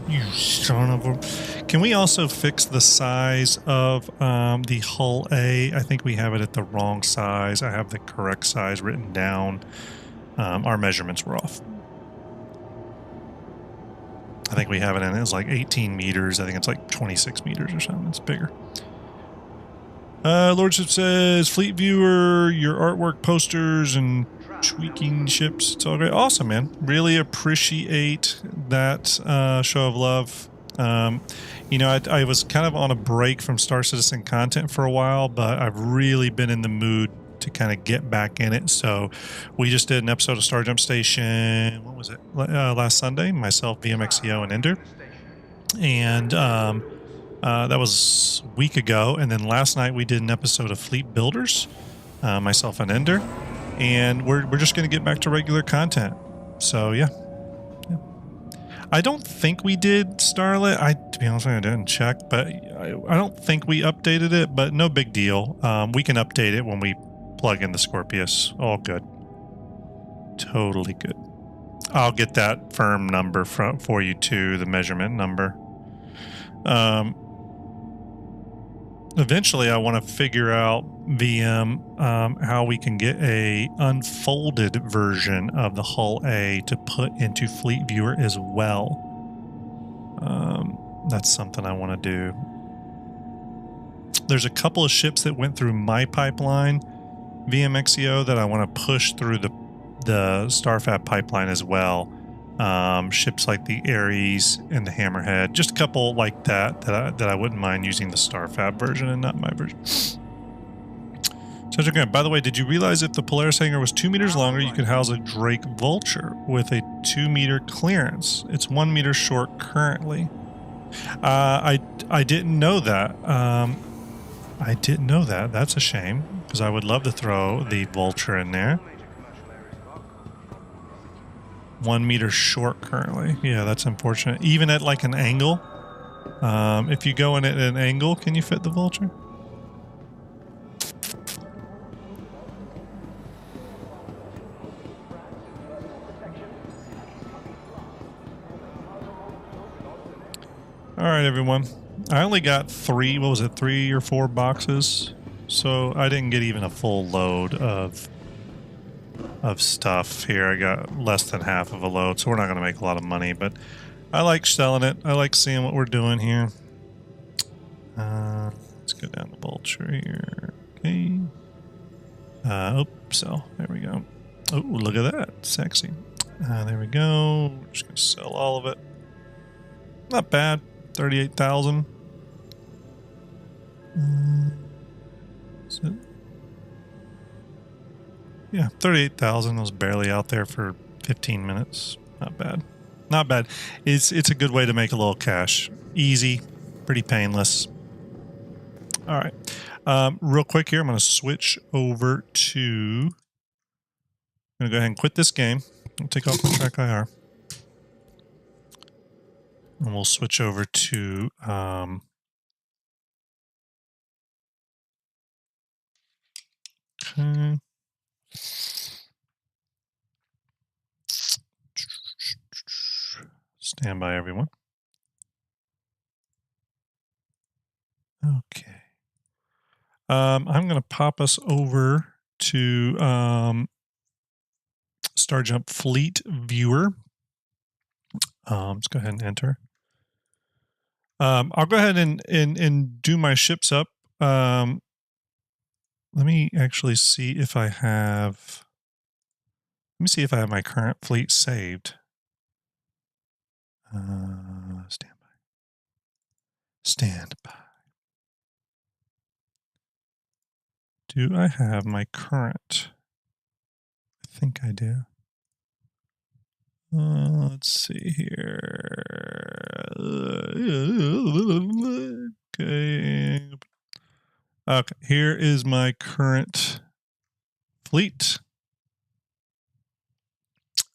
[SPEAKER 1] you son of a... Can we also fix the size of the hull A? I think we have it at the wrong size. I have the correct size written down. Our measurements were off. I think we have it in it's like 18 meters. I think it's like 26 meters or something. It's bigger. Lordship says, Fleet Viewer, your artwork, posters, and tweaking ships. It's all great. Awesome, man. Really appreciate that show of love. You know, I was kind of on a break from Star Citizen content for a while, but I've really been in the mood to kind of get back in it. So we just did an episode of Star Jump Station. What was it? Last Sunday, myself, VMXEO, and Ender. And that was a week ago. And then last night we did an episode of Fleet Builders, myself and Ender. And we're just going to get back to regular content. So, yeah. I don't think we did Starlit. To be honest with you, I didn't check, but I don't think we updated it, but no big deal. We can update it when we plug in the Scorpius. All good. Totally good. I'll get that firm number for you too, the measurement number. Eventually I want to figure out VM how we can get a unfolded version of the Hull A to put into Fleet Viewer as well. That's something I want to do. There's a couple of ships that went through my pipeline, VMXEO, that I want to push through the Starfab pipeline as well. Ships like the Ares and the Hammerhead, just a couple like that I wouldn't mind using the Starfab version and not my version. So, by the way, did you realize if the Polaris hangar was 2 meters longer, you could house a Drake Vulture with a 2 meter clearance? It's 1 meter short currently. I didn't know that. I didn't know that. That's a shame, because I would love to throw the Vulture in there. 1 meter short currently. Yeah, that's unfortunate. Even at like an angle. If you go in at an angle, can you fit the Vulture? All right, everyone. I only got 3 or 4 boxes. So I didn't get even a full load of stuff here. I got less than half of a load, so we're not going to make a lot of money, but I like selling it. I like seeing what we're doing here. Let's go down the Vulture here. Okay. So there we go. Oh, look at that. Sexy. There we go. We're just going to sell all of it. Not bad. 38,000. Is it? Yeah, 38,000 was barely out there for 15 minutes. Not bad. Not bad. It's a good way to make a little cash. Easy, pretty painless. All right. Real quick here, I'm going to switch over to... I'm going to go ahead and quit this game. I'll take off my track IR. And we'll switch over to... okay. Stand by, everyone. Okay. I'm going to pop us over to Star Jump Fleet Viewer. Let's go ahead and enter. I'll go ahead and do my ships up. Let me actually see if I have... Let me see if I have my current fleet saved. Stand by. Stand by. Do I have my current? I think I do. Let's see here. Okay. Okay, here is my current fleet.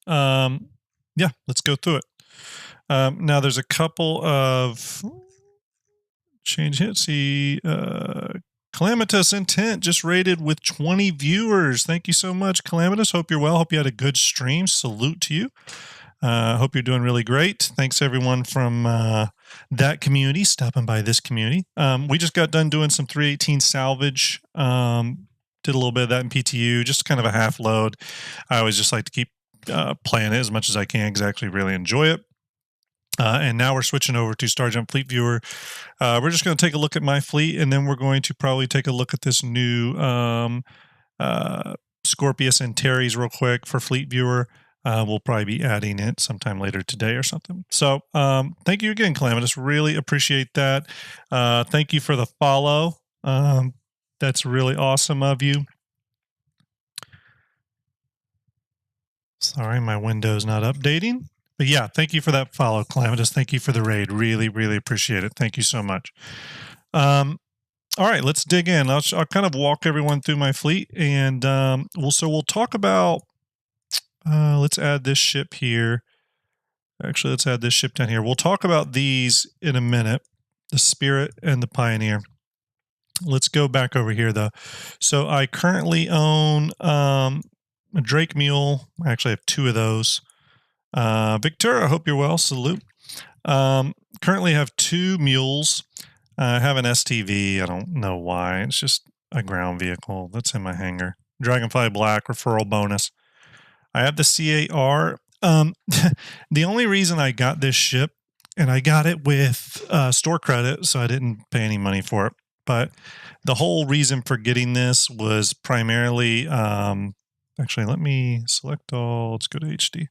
[SPEAKER 1] Yeah, let's go through it. Now there's a couple of change here. See, Calamitous Intent just rated with 20 viewers. Thank you so much, Calamitous. Hope you're well. Hope you had a good stream. Salute to you. Hope you're doing really great. Thanks everyone from that community stopping by this community. We just got done doing some 318 salvage. Did a little bit of that in PTU, just kind of a half load. I always just like to keep playing it as much as I can because I actually really enjoy it. And now we're switching over to Starjump Fleet Viewer. We're just going to take a look at my fleet, and then we're going to probably take a look at this new Scorpius Antares real quick for Fleet Viewer. We'll probably be adding it sometime later today or something. So thank you again, Calamitous. Really appreciate that. Thank you for the follow. That's really awesome of you. Sorry, my window's not updating. But yeah, thank you for that follow, Calamitous. Thank you for the raid. Really, really appreciate it. Thank you so much. All right, let's dig in. I'll kind of walk everyone through my fleet, and we'll talk about. Let's add this ship here. Actually, let's add this ship down here. We'll talk about these in a minute. The Spirit and the Pioneer. Let's go back over here though. So I currently own a Drake Mule. I actually have 2 of those. Victor, I hope you're well. Salute. Currently have 2 mules. I have an STV. I don't know why. It's just a ground vehicle that's in my hangar. Dragonfly Black referral bonus. I have the CAR. The only reason I got this ship, and I got it with store credit, so I didn't pay any money for it. But the whole reason for getting this was primarily, actually, let me select all. Let's go to HD.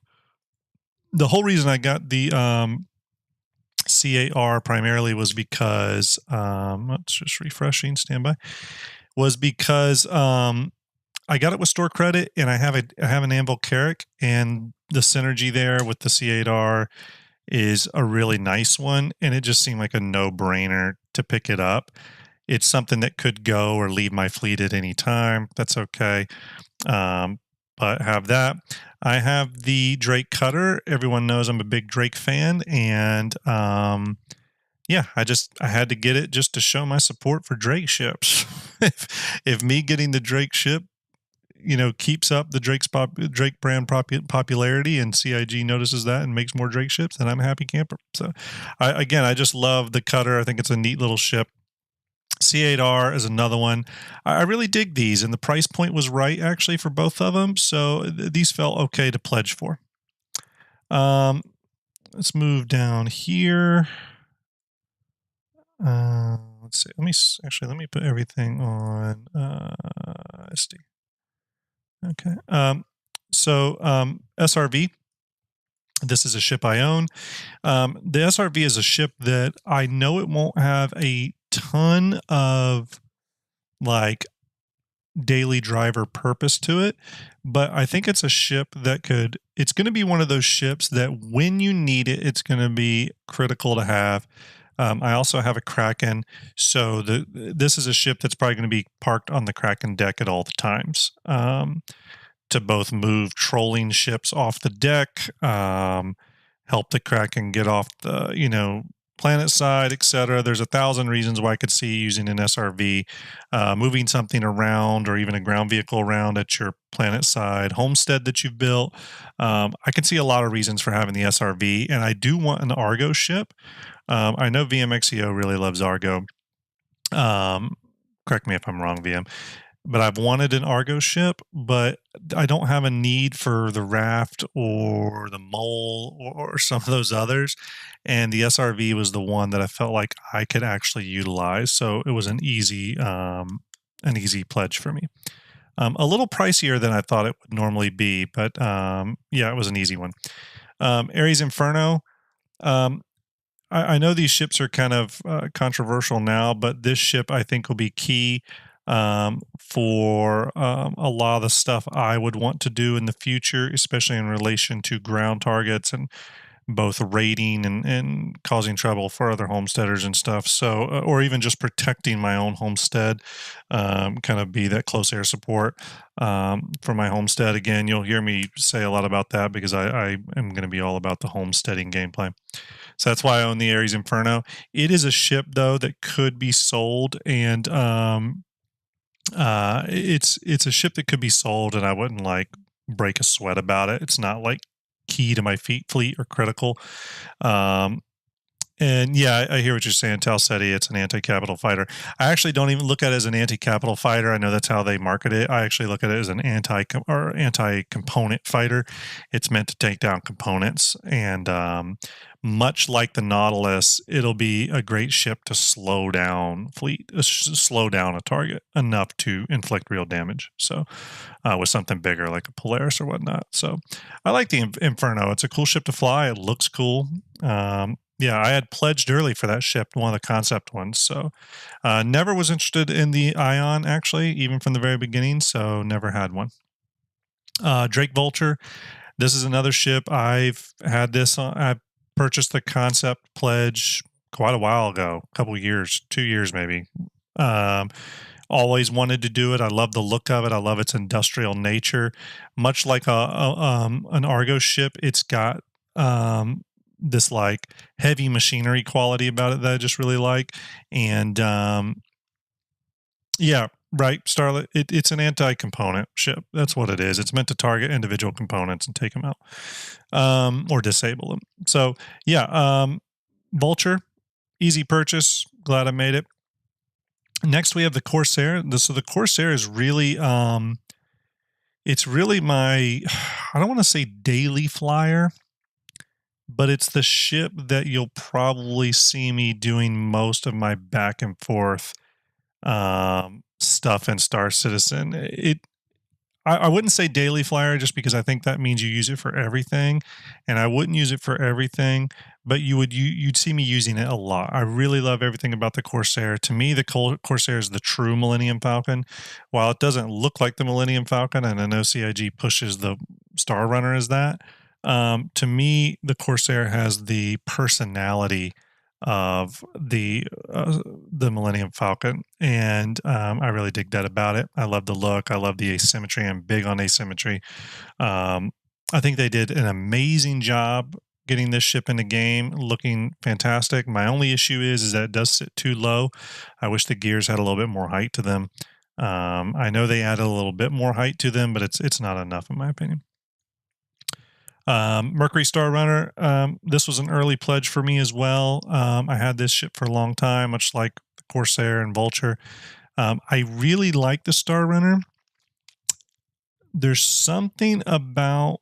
[SPEAKER 1] The whole reason I got the CAR primarily was because, let's just refreshing, standby, was because I got it with store credit, and I have an Anvil Carrack, and the synergy there with the C8R is a really nice one, and it just seemed like a no-brainer to pick it up. It's something that could go or leave my fleet at any time. That's okay. But have that. I have the Drake Cutter. Everyone knows I'm a big Drake fan, and yeah, I had to get it just to show my support for Drake ships. if me getting the Drake ship, keeps up the Drake brand popularity, and CIG notices that and makes more Drake ships, then I'm a happy camper. So, I just love the Cutter. I think it's a neat little ship. C8R is another one. I really dig these, and the price point was right actually for both of them. So these felt okay to pledge for. Let's move down here. Let's see. Let me put everything on SD. Okay. SRV. This is a ship I own. The SRV is a ship that I know it won't have a ton of daily driver purpose to it, but I think it's a ship that it's going to be one of those ships that when you need it, it's going to be critical to have. I also have a Kraken, so this is a ship that's probably going to be parked on the Kraken deck at all the times. To both move trolling ships off the deck, help the Kraken get off the, planet side, etc. There's 1,000 reasons why I could see using an SRV, moving something around or even a ground vehicle around at your planet side homestead that you've built. I can see a lot of reasons for having the SRV, and I do want an Argo ship. I know VMXEO really loves Argo. Correct me if I'm wrong, VM. But I've wanted an Argo ship, but I don't have a need for the Raft or the Mole or some of those others. And the SRV was the one that I felt like I could actually utilize. So it was an easy pledge for me. A little pricier than I thought it would normally be, but yeah, it was an easy one. Ares Inferno. I know these ships are kind of controversial now, but this ship I think will be key for a lot of the stuff I would want to do in the future, especially in relation to ground targets and both raiding and causing trouble for other homesteaders and stuff. So, or even just protecting my own homestead, kind of be that close air support for my homestead. Again, you'll hear me say a lot about that because I am going to be all about the homesteading gameplay. So that's why I own the Ares Inferno. It is a ship though that could be sold, and it's a ship that could be sold, and I wouldn't break a sweat about it. It's not key to my fleet or critical. And yeah, I hear what you're saying. Tal Ceti, it's an anti-capital fighter. I actually don't even look at it as an anti-capital fighter. I know that's how they market it. I actually look at it as an anti-component fighter. It's meant to take down components, and much like the Nautilus, it'll be a great ship to slow down slow down a target enough to inflict real damage. So, with something bigger like a Polaris or whatnot. So, I like the Inferno. It's a cool ship to fly. It looks cool. Yeah, I had pledged early for that ship, one of the concept ones. So, never was interested in the Ion actually, even from the very beginning. So, never had one. Drake Vulture. This is another ship. I've had this. I purchased the concept pledge quite a while ago, a couple years, 2 years maybe. Um, Always wanted to do it. I love the look of it. I love its industrial nature. Much like an Argo ship, it's got this like heavy machinery quality about it that I just really like. And yeah, right, Starlet. It's an anti-component ship. That's what it is. It's meant to target individual components and take them out, or disable them. So yeah, Vulture, easy purchase. Glad I made it. Next, we have the Corsair. So the Corsair is really, it's really my, I don't want to say daily flyer, but it's the ship that you'll probably see me doing most of my back and forth stuff in Star Citizen. I wouldn't say daily flyer just because I think that means you use it for everything, and I wouldn't use it for everything, but you'd see me using it a lot. I really love everything about the Corsair. To me, the Corsair is the true Millennium Falcon. While it doesn't look like the Millennium Falcon, and I know CIG pushes the Star Runner as that, to me, the Corsair has the personality of the Millennium Falcon, and I really dig that about it. I love the look. I love the asymmetry. I'm big on asymmetry. I think they did an amazing job getting this ship in the game, looking fantastic. My only issue is that it does sit too low. I wish the gears had a little bit more height to them. I know they added a little bit more height to them, but it's not enough in my opinion. Mercury Star Runner. This was an early pledge for me as well. I had this ship for a long time, much like the Corsair and Vulture. I really like the Star Runner. There's something about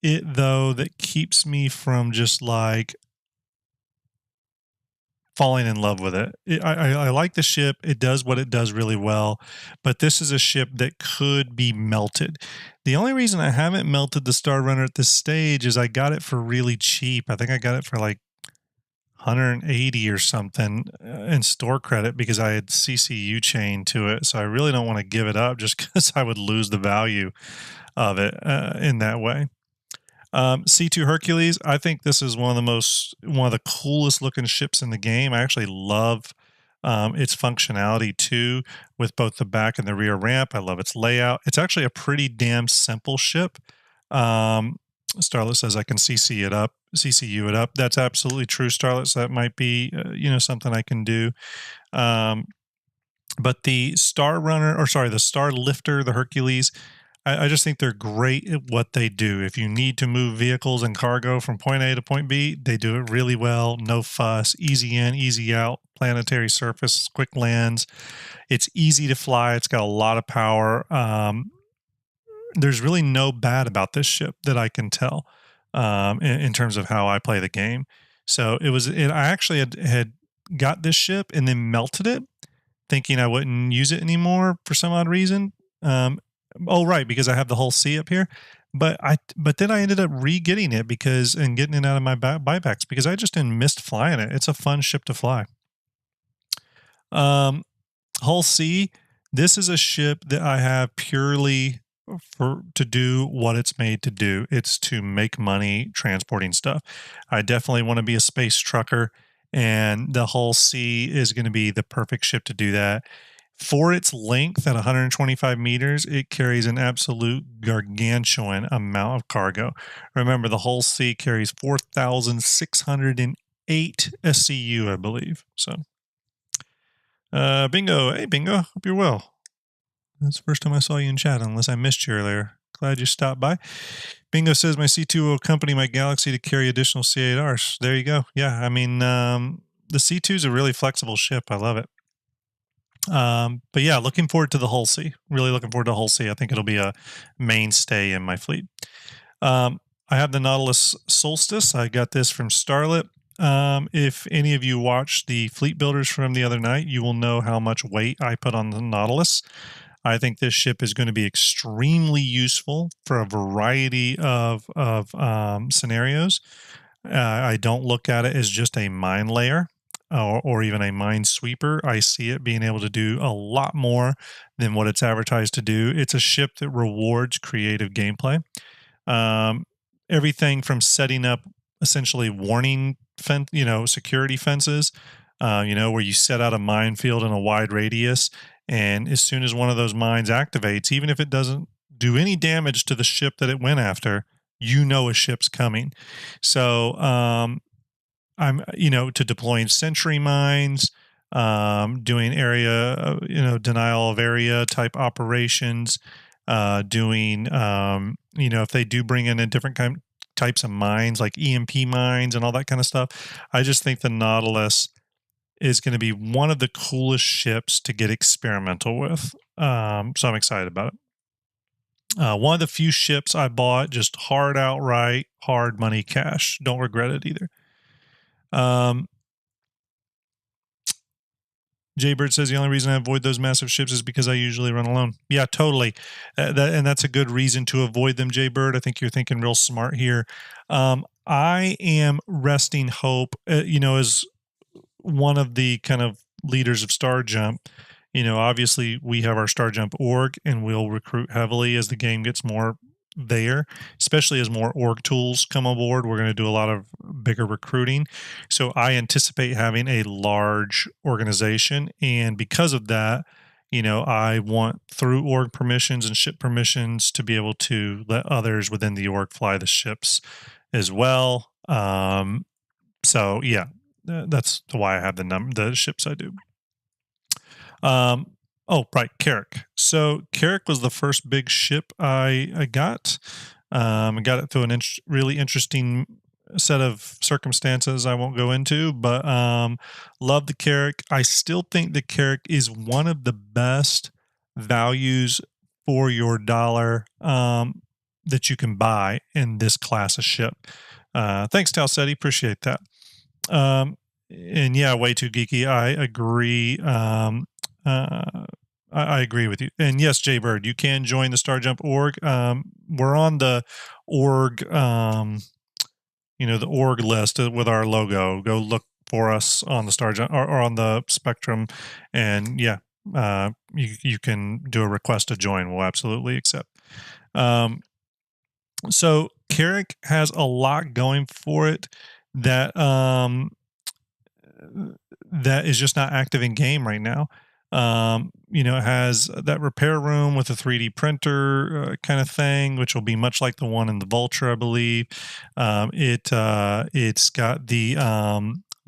[SPEAKER 1] it though that keeps me from just like falling in love with it. I like the ship. It does what it does really well, but this is a ship that could be melted. The only reason I haven't melted the Star Runner at this stage is I got it for really cheap. I think I got it for like 180 or something in store credit because I had CCU chain to it. So I really don't want to give it up just because I would lose the value of it in that way. C2 Hercules, I think this is one of the coolest looking ships in the game. I actually love its functionality too, with both the back and the rear ramp. I love its layout. It's actually a pretty damn simple ship. Starlet says I can CCU it up. That's absolutely true, Starlet. So that might be something I can do. But the Star Runner, or sorry, the Star Lifter, the Hercules, I just think they're great at what they do. If you need to move vehicles and cargo from point A to point B, they do it really well. No fuss, easy in, easy out, planetary surface, quick lands. It's easy to fly. It's got a lot of power. There's really no bad about this ship that I can tell in terms of how I play the game. So I actually had got this ship and then melted it, thinking I wouldn't use it anymore for some odd reason. Oh, right, because I have the whole C up here. But then I ended up re-getting it and getting it out of my buybacks because I just missed flying it. It's a fun ship to fly. Hull C, this is a ship that I have purely to do what it's made to do. It's to make money transporting stuff. I definitely want to be a space trucker, and the Hull C is going to be the perfect ship to do that. For its length at 125 meters, it carries an absolute gargantuan amount of cargo. Remember, the Hull C carries 4,608 SCU, I believe. So, Bingo. Hey, Bingo. Hope you're well. That's the first time I saw you in chat, unless I missed you earlier. Glad you stopped by. Bingo says my C2 will accompany my Galaxy to carry additional C8Rs. There you go. Yeah, I mean, the C2 is a really flexible ship. I love it. But yeah, looking forward to the Hull C. Really looking forward to Hull C. I think it'll be a mainstay in my fleet. I have the Nautilus Solstice. I got this from Starlit. If any of you watched the fleet builders from the other night, you will know how much weight I put on the Nautilus. I think this ship is going to be extremely useful for a variety of scenarios. I don't look at it as just a mine layer or even a mine sweeper. I see it being able to do a lot more than what it's advertised to do. It's a ship that rewards creative gameplay. Everything from setting up essentially warning security fences, where you set out a minefield in a wide radius, and as soon as one of those mines activates, even if it doesn't do any damage to the ship that it went after, a ship's coming. So I'm to deploying sentry mines, doing area denial of area type operations, doing if they do bring in a different types of mines like EMP mines and all that kind of stuff. I just think the Nautilus is going to be one of the coolest ships to get experimental with. So I'm excited about it. One of the few ships I bought just hard outright, hard money cash. Don't regret it either. Jaybird says the only reason I avoid those massive ships is because I usually run alone. Yeah, totally. And that's a good reason to avoid them, Jaybird. I think you're thinking real smart here. I am resting hope, as one of the kind of leaders of Star Jump. Obviously we have our Star Jump org, and we'll recruit heavily as the game gets more there, especially as more org tools come aboard. We're going to do a lot of bigger recruiting. So I anticipate having a large organization. And because of that, I want through org permissions and ship permissions to be able to let others within the org fly the ships as well. So yeah, that's why I have the ships I do. Oh, right, Carrick. So Carrick was the first big ship I got. I got it through an really interesting set of circumstances I won't go into, but love the Carrick. I still think the Carrick is one of the best values for your dollar that you can buy in this class of ship. Thanks, Talsetti. Appreciate that. And yeah, way too geeky. I agree. I agree with you. And yes, Jaybird, you can join the Star Jump org. We're on the org, the org list with our logo. Go look for us on the Star Jump or on the Spectrum, and yeah, you can do a request to join. We'll absolutely accept. So Carrick has a lot going for it that that is just not active in game right now. It has that repair room with a 3D printer kind of thing, which will be much like the one in the Vulture, I believe. It's got the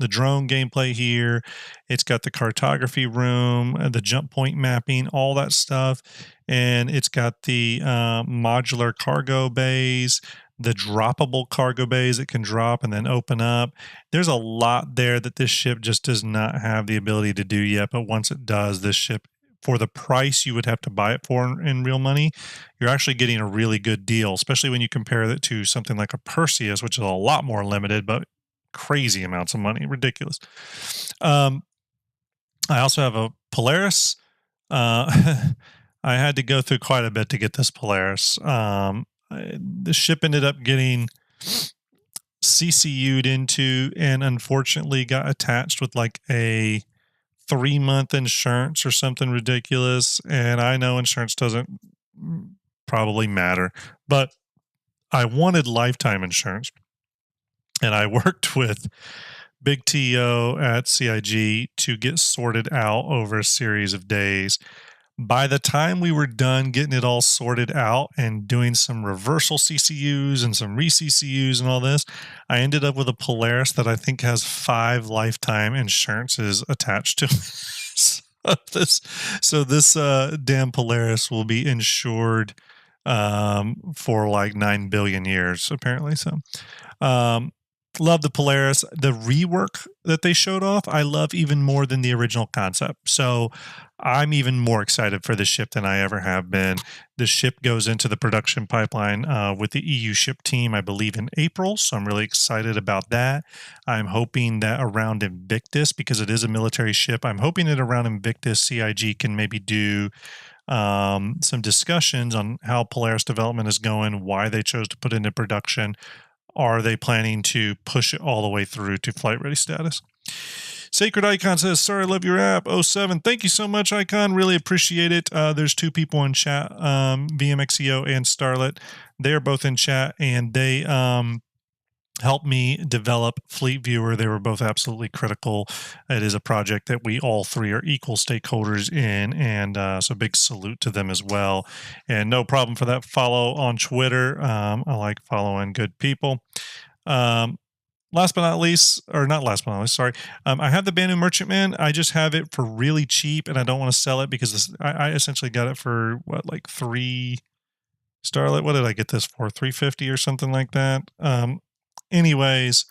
[SPEAKER 1] drone gameplay here. It's got the cartography room, the jump point mapping, all that stuff, and it's got the modular cargo bays, the droppable cargo bays that can drop and then open up. There's a lot there that this ship just does not have the ability to do yet, but once it does, this ship, for the price you would have to buy it for in real money, you're actually getting a really good deal, especially when you compare it to something like a Perseus, which is a lot more limited, but crazy amounts of money, ridiculous. I also have a Polaris. I had to go through quite a bit to get this Polaris. The ship ended up getting CCU'd into and unfortunately got attached with like a 3-month insurance or something ridiculous. And I know insurance doesn't probably matter, but I wanted lifetime insurance. And I worked with Big TO at CIG to get sorted out over a series of days. By the time we were done getting it all sorted out and doing some reversal CCUs and some re-CCUs and all this, I ended up with a Polaris that I think has 5 lifetime insurances attached to it. So this damn Polaris will be insured for like 9 billion years, apparently. So, um, love the Polaris. The rework that they showed off, I love even more than the original concept. So, I'm even more excited for this ship than I ever have been. The ship goes into the production pipeline with the EU ship team, I believe, in April. So, I'm really excited about that. I'm hoping that around Invictus, because it is a military ship, I'm hoping that around Invictus, CIG can maybe do some discussions on how Polaris development is going, why they chose to put it into production. Are they planning to push it all the way through to flight ready status? Sacred Icon says, sorry, I love your app. Oh 07. Thank you so much, Icon. Really appreciate it. There's two people in chat, VMXEO and Starlet. They are both in chat, and they helped me develop Fleet Viewer. They were both absolutely critical. It is a project that we all three are equal stakeholders in, and so big salute to them as well. And no problem for that follow on Twitter. I like following good people. Last but not least, or not last but not least, sorry. I have the Banu Merchantman. I just have it for really cheap, and I don't want to sell it because I essentially got it for what, like $3 Starlet. What did I get this for? $350 or something like that. Anyways,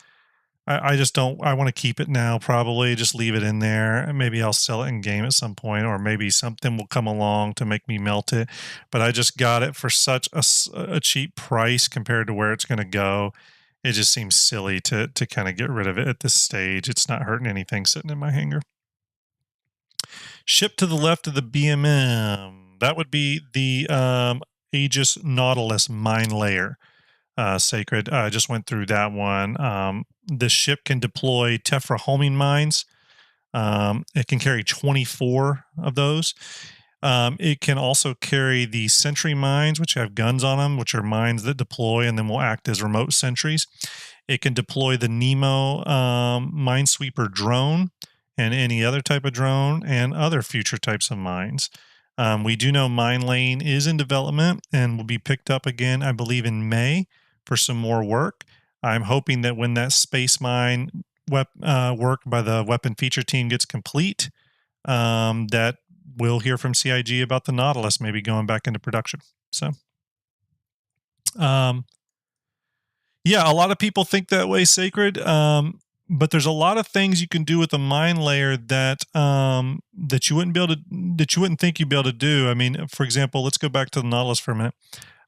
[SPEAKER 1] I just don't. I want to keep it now. Probably just leave it in there, and maybe I'll sell it in game at some point, or maybe something will come along to make me melt it. But I just got it for such a cheap price compared to where it's going to go. It just seems silly to kind of get rid of it at this stage. It's not hurting anything sitting in my hangar. Ship to the left of the BMM. That would be the Aegis Nautilus mine layer. Sacred. I just went through that one. This ship can deploy Tephra homing mines. It can carry 24 of those. It can also carry the sentry mines, which have guns on them, which are mines that deploy and then will act as remote sentries. It can deploy the Nemo minesweeper drone and any other type of drone and other future types of mines. We do know Mine Lane is in development and will be picked up again, I believe, in May for some more work. I'm hoping that when that space mine work by the weapon feature team gets complete, that we'll hear from CIG about the Nautilus maybe going back into production. So, yeah, a lot of people think that way, Sacred. But there's a lot of things you can do with a mine layer that that you wouldn't think you'd be able to do. I mean, for example, let's go back to the Nautilus for a minute.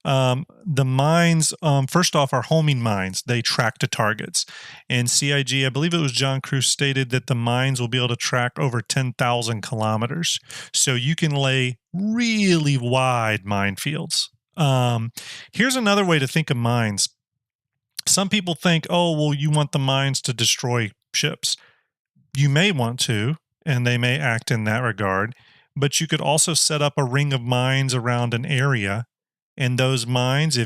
[SPEAKER 1] The mines, first off, are homing mines. They track to targets. And CIG, I believe it was John Cruz, stated that the mines will be able to track over 10,000 kilometers. So you can lay really wide minefields. Here's another way to think of mines. Some people think, oh, well, you want the mines to destroy ships. You may want to, and they may act in that regard. But you could also set up a ring of mines around an area. And those mines,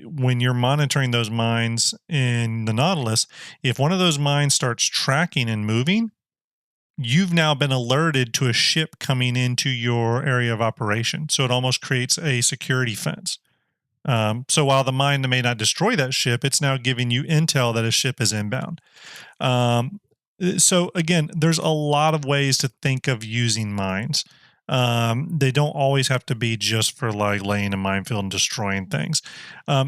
[SPEAKER 1] when you're monitoring those mines in the Nautilus, if one of those mines starts tracking and moving, you've now been alerted to a ship coming into your area of operation. So it almost creates a security fence. So while the mine may not destroy that ship, it's now giving you intel that a ship is inbound. So again, there's a lot of ways to think of using mines. They don't always have to be just for like laying a minefield and destroying things.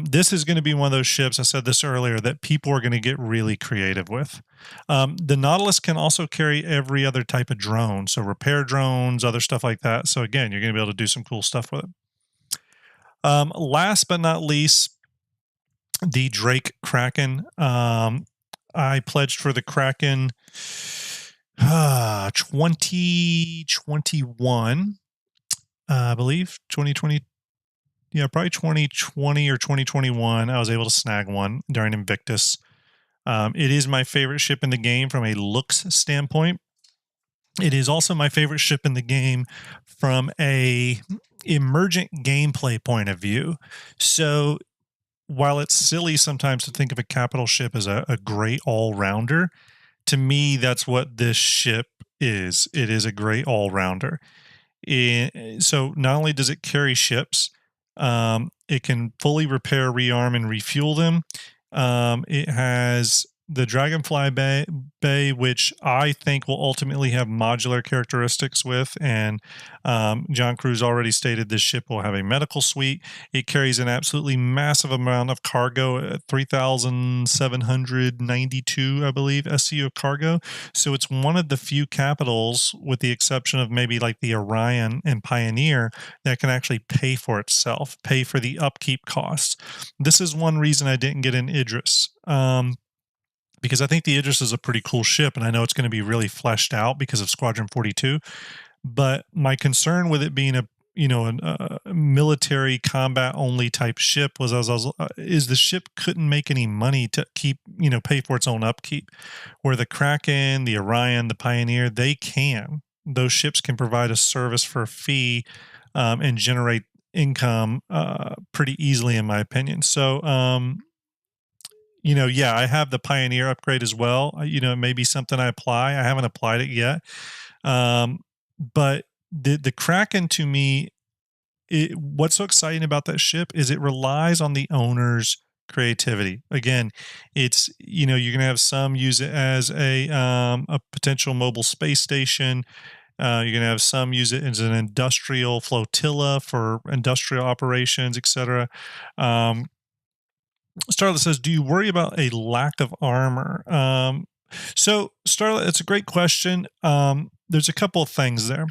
[SPEAKER 1] This is going to be one of those ships, I said this earlier, that people are going to get really creative with. The Nautilus can also carry every other type of drone, so repair drones, other stuff like that. So again, you're going to be able to do some cool stuff with it. Last but not least, the Drake Kraken. I pledged for the Kraken 2021, I believe 2020. Yeah, probably 2020 or 2021. I was able to snag one during Invictus. It is my favorite ship in the game from a looks standpoint. It is also my favorite ship in the game from a emergent gameplay point of view. So while it's silly sometimes to think of a capital ship as a great all-rounder, to me, that's what this ship is. It is a great all-rounder. So not only does it carry ships, it can fully repair, rearm, and refuel them. It has the Dragonfly Bay, which I think will ultimately have modular characteristics with, and John Cruz already stated this ship will have a medical suite. It carries an absolutely massive amount of cargo at 3,792, I believe, SCU of cargo. So it's one of the few capitals, with the exception of maybe like the Orion and Pioneer, that can actually pay for itself, pay for the upkeep costs. This is one reason I didn't get an Idris. Because I think the Idris is a pretty cool ship, and I know it's going to be really fleshed out because of Squadron 42. But my concern with it being a military combat only type ship was is the ship couldn't make any money to keep pay for its own upkeep, where the Kraken, the Orion, the Pioneer, they can. Those ships can provide a service for a fee and generate income pretty easily, in my opinion. So yeah, I have the Pioneer upgrade as well. It may be something I apply. I haven't applied it yet. But the Kraken, to me, what's so exciting about that ship is it relies on the owner's creativity. Again, it's you're going to have some use it as a potential mobile space station. You're going to have some use it as an industrial flotilla for industrial operations, etc. Starlet says, do you worry about a lack of armor? So, Starlet, it's a great question. There's a couple of things there.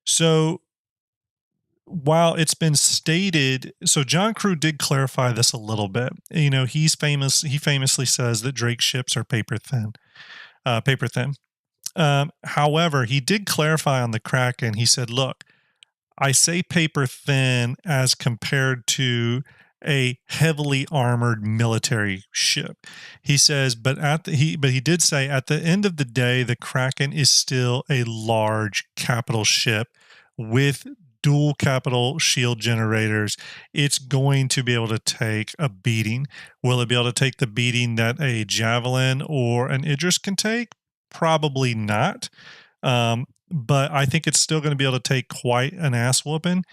[SPEAKER 1] So, while it's been stated, so John Crew did clarify this a little bit. He famously says that Drake's ships are paper thin. However, he did clarify on the Kraken. He said, look, I say paper thin as compared to a heavily armored military ship. He says, but he did say at the end of the day, the Kraken is still a large capital ship with dual capital shield generators. It's going to be able to take a beating. Will it be able to take the beating that a Javelin or an Idris can take? Probably not. But I think it's still going to be able to take quite an ass whooping.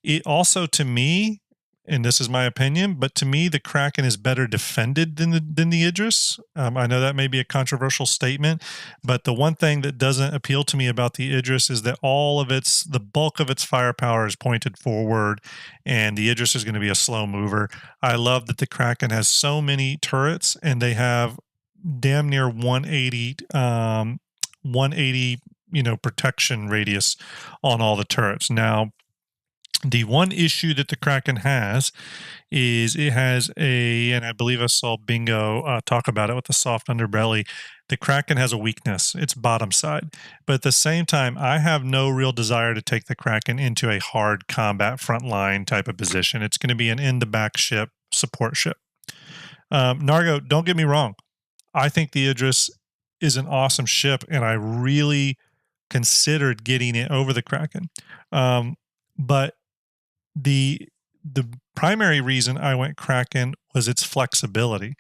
[SPEAKER 1] It also, to me, and this is my opinion, but to me, the Kraken is better defended than the Idris. I know that may be a controversial statement, but the one thing that doesn't appeal to me about the Idris is that the bulk of its firepower is pointed forward, and the Idris is going to be a slow mover. I love that the Kraken has so many turrets, and they have damn near 180 protection radius on all the turrets. Now, the one issue that the Kraken has is it has and I believe I saw Bingo talk about it with the soft underbelly. The Kraken has a weakness. It's bottom side. But at the same time, I have no real desire to take the Kraken into a hard combat frontline type of position. It's going to be an in-the-back ship, support ship. Nargo, don't get me wrong. I think the Idris is an awesome ship, and I really considered getting it over the Kraken. But the primary reason I went Kraken was its flexibility,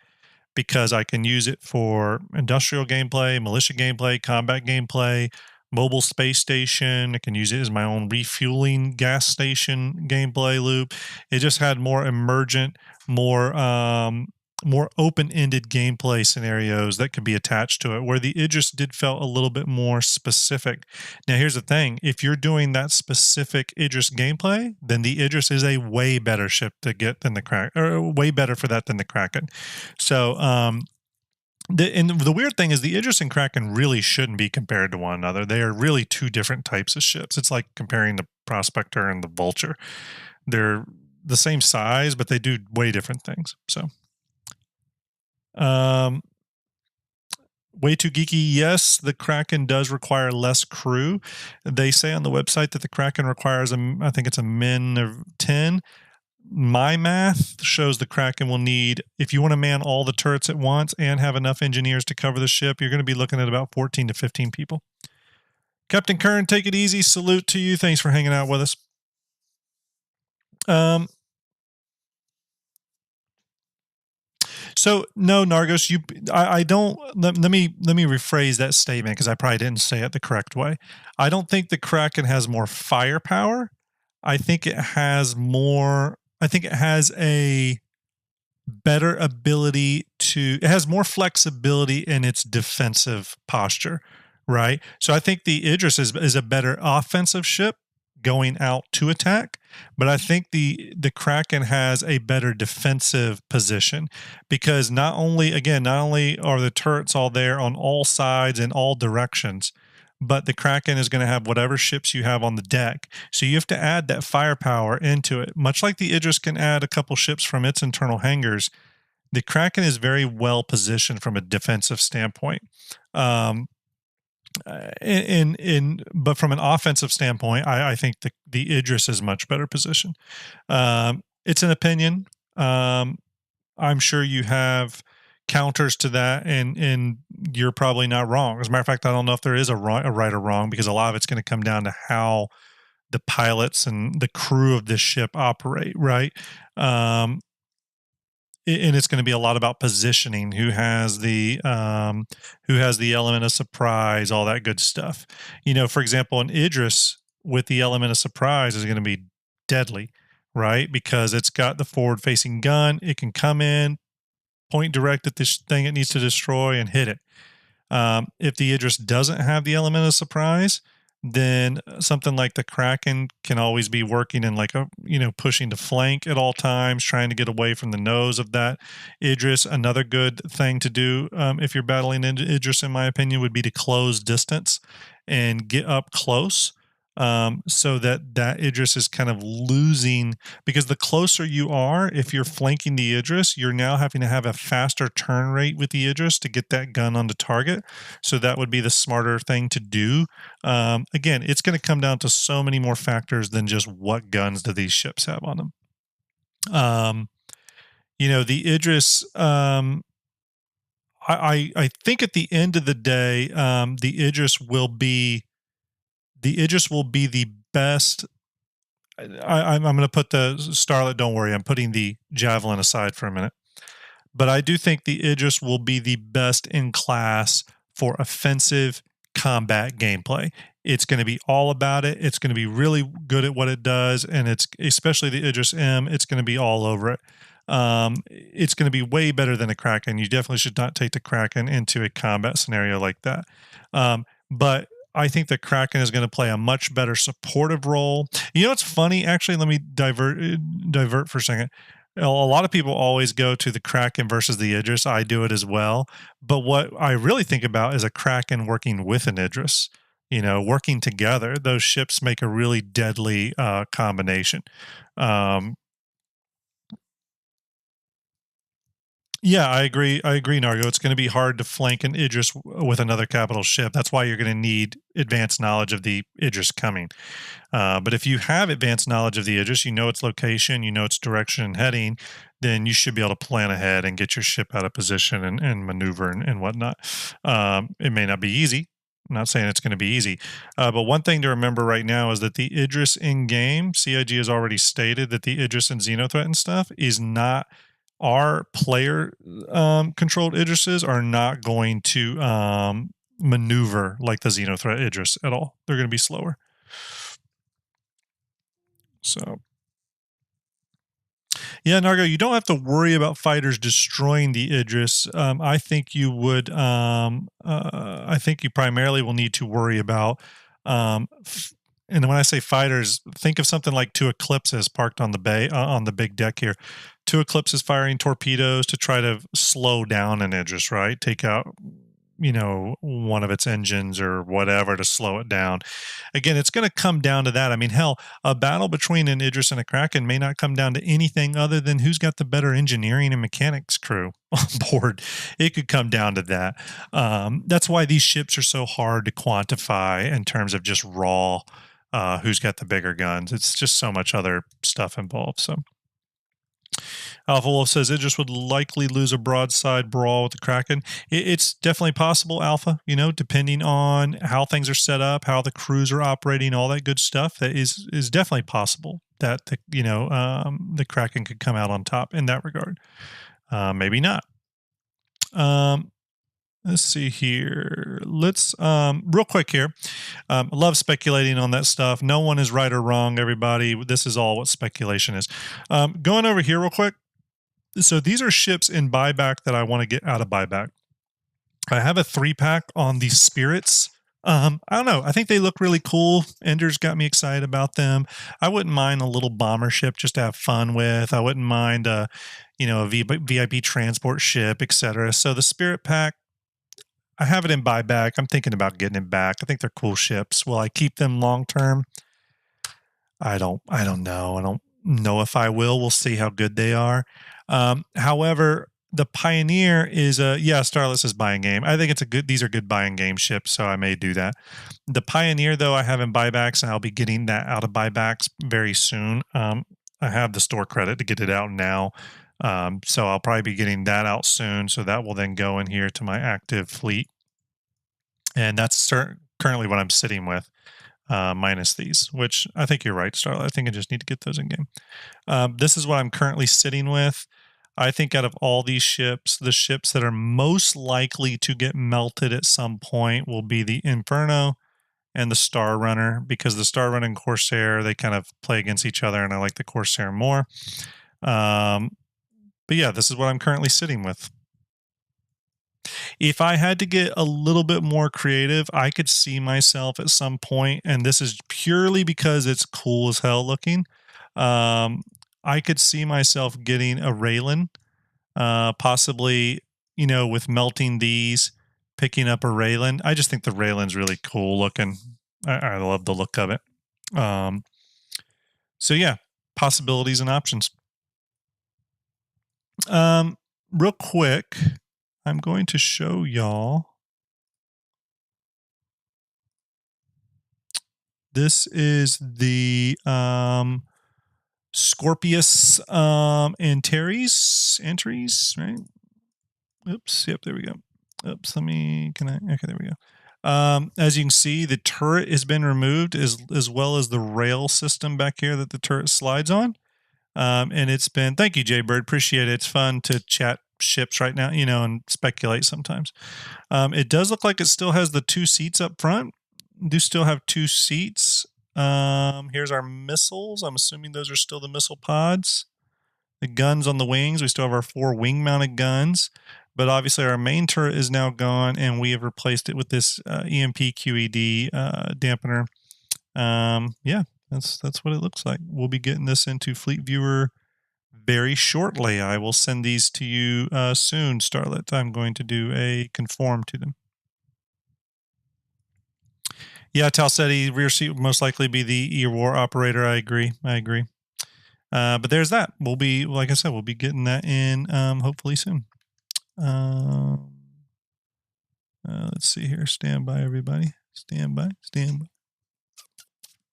[SPEAKER 1] because I can use it for industrial gameplay, militia gameplay, combat gameplay, mobile space station. I can use it as my own refueling gas station gameplay loop. It just had more emergent, more open-ended gameplay scenarios that could be attached to it, where the Idris did felt a little bit more specific. Now, here's the thing. If you're doing that specific Idris gameplay, then the Idris is a way better ship to get than the Kraken, or way better for that than the Kraken. So, the weird thing is the Idris and Kraken really shouldn't be compared to one another. They are really two different types of ships. It's like comparing the Prospector and the Vulture. They're the same size, but they do way different things. So, way too geeky. Yes, the Kraken does require less crew. They say on the website that the Kraken requires I think it's a min of 10. My math shows the Kraken will need, if you want to man all the turrets at once and have enough engineers to cover the ship, you're going to be looking at about 14 to 15 people. Captain Kern, take it easy. Salute to you. Thanks for hanging out with us. So no, Nargos, I don't. Let me rephrase that statement, because I probably didn't say it the correct way. I don't think the Kraken has more firepower. I think it has more. I think it has a better ability to, it has more flexibility in its defensive posture, right? So I think the Idris is a better offensive ship going out to attack, but I think the Kraken has a better defensive position because not only are the turrets all there on all sides in all directions, but the Kraken is going to have whatever ships you have on the deck. So you have to add that firepower into it. Much like the Idris can add a couple ships from its internal hangars, the Kraken is very well positioned from a defensive standpoint. But from an offensive standpoint, I think the Idris is much better positioned. It's an opinion. I'm sure you have counters to that, and you're probably not wrong. As a matter of fact, I don't know if there is a right or wrong because a lot of it's going to come down to how the pilots and the crew of this ship operate, right? And it's going to be a lot about positioning, who has the element of surprise, all that good stuff. For example, an Idris with the element of surprise is going to be deadly, right? Because it's got the forward facing gun. It can come in, point direct at this thing it needs to destroy, and hit it. If the Idris doesn't have the element of surprise, then something like the Kraken can always be working in pushing the flank at all times, trying to get away from the nose of that Idris. Another good thing to do if you're battling Idris, in my opinion, would be to close distance and get up close. So that Idris is kind of losing, because the closer you are, if you're flanking the Idris, you're now having to have a faster turn rate with the Idris to get that gun on the target. So that would be the smarter thing to do. Again, it's going to come down to so many more factors than just what guns do these ships have on them. The Idris, I think at the end of the day, the Idris will be the best. I'm going to put the Starlet, don't worry, I'm putting the Javelin aside for a minute. But I do think the Idris will be the best in class for offensive combat gameplay. It's going to be all about it. It's going to be really good at what it does. And it's especially the Idris M, it's going to be all over it. It's going to be way better than a Kraken. You definitely should not take the Kraken into a combat scenario like that. But I think the Kraken is going to play a much better supportive role. It's funny, actually, let me divert for a second. A lot of people always go to the Kraken versus the Idris. I do it as well. But what I really think about is a Kraken working with an Idris. Working together, those ships make a really deadly combination. Yeah, I agree, Nargo. It's going to be hard to flank an Idris with another capital ship. That's why you're going to need advanced knowledge of the Idris coming. But if you have advanced knowledge of the Idris, you know its location, you know its direction and heading, then you should be able to plan ahead and get your ship out of position and maneuver and whatnot. It may not be easy. I'm not saying it's going to be easy. But one thing to remember right now is that the Idris in-game, CIG has already stated that the Idris and Xenothreat and stuff is not... Our player controlled Idrises are not going to maneuver like the Xenothreat Idris at all. They're going to be slower. So, yeah, Nargo, you don't have to worry about fighters destroying the Idris. I think you would. I think you primarily will need to worry about. And when I say fighters, think of something like two Eclipses parked on the bay on the big deck here. Two Eclipses firing torpedoes to try to slow down an Idris, right? Take out, one of its engines or whatever to slow it down. Again, it's going to come down to that. I mean, hell, a battle between an Idris and a Kraken may not come down to anything other than who's got the better engineering and mechanics crew on board. It could come down to that. That's why these ships are so hard to quantify in terms of just raw who's got the bigger guns. It's just so much other stuff involved. So Alpha Wolf says Idris would likely lose a broadside brawl with the Kraken. It's definitely possible, Alpha, depending on how things are set up, how the crews are operating, all that good stuff. That is definitely possible that the Kraken could come out on top in that regard. Maybe not. Let's see here. Let's real quick here. I love speculating on that stuff. No one is right or wrong, everybody. This is all what speculation is. Going over here real quick. So these are ships in buyback that I want to get out of buyback. I have a 3-pack on the Spirits. I don't know. I think they look really cool. Ender's got me excited about them. I wouldn't mind a little bomber ship just to have fun with. I wouldn't mind a VIP transport ship, etc. So the Spirit pack, I have it in buyback. I'm thinking about getting it back. I think they're cool ships. Will I keep them long term? I don't know. I don't know if I will. We'll see how good they are. However, the Pioneer is Starless is buying game. I think these are good buying game ships, so I may do that. The Pioneer, though, I have in buybacks, and I'll be getting that out of buybacks very soon. I have the store credit to get it out now. So I'll probably be getting that out soon. So that will then go in here to my active fleet. And that's currently what I'm sitting with. Minus these, which I think you're right, Starlight. I think I just need to get those in game. This is what I'm currently sitting with. I think out of all these ships, the ships that are most likely to get melted at some point will be the Inferno and the Star Runner, because the Star Runner and Corsair, they kind of play against each other, and I like the Corsair more. But yeah, this is what I'm currently sitting with. If I had to get a little bit more creative, I could see myself at some point, and this is purely because it's cool as hell looking. I could see myself getting a Raylan, possibly, with melting these, picking up a Raylan. I just think the Raylan's really cool looking. I love the look of it. So yeah, possibilities and options. Real quick, I'm going to show y'all. This is the Scorpius Antares, right? Oops, yep, there we go. Oops, okay, there we go. As you can see, the turret has been removed as well as the rail system back here that the turret slides on. And it's been, thank you, Jaybird, appreciate it. It's fun to chat ships right now, and speculate sometimes. It does look like it still has the 2 seats up front. Do still have 2 seats. Here's our missiles. I'm assuming those are still the missile pods. The guns on the wings, we still have our 4 wing-mounted guns, but obviously our main turret is now gone, and we have replaced it with this EMP QED dampener. Yeah, that's what it looks like. We'll be getting this into Fleet Viewer very shortly. I will send these to you soon, Starlet. I'm going to do a conform to them. Yeah, Talsetti, rear seat would most likely be the ear war operator. I agree. But there's that. We'll be, like I said, we'll be getting that in hopefully soon. Let's see here. Stand by, everybody. Stand by.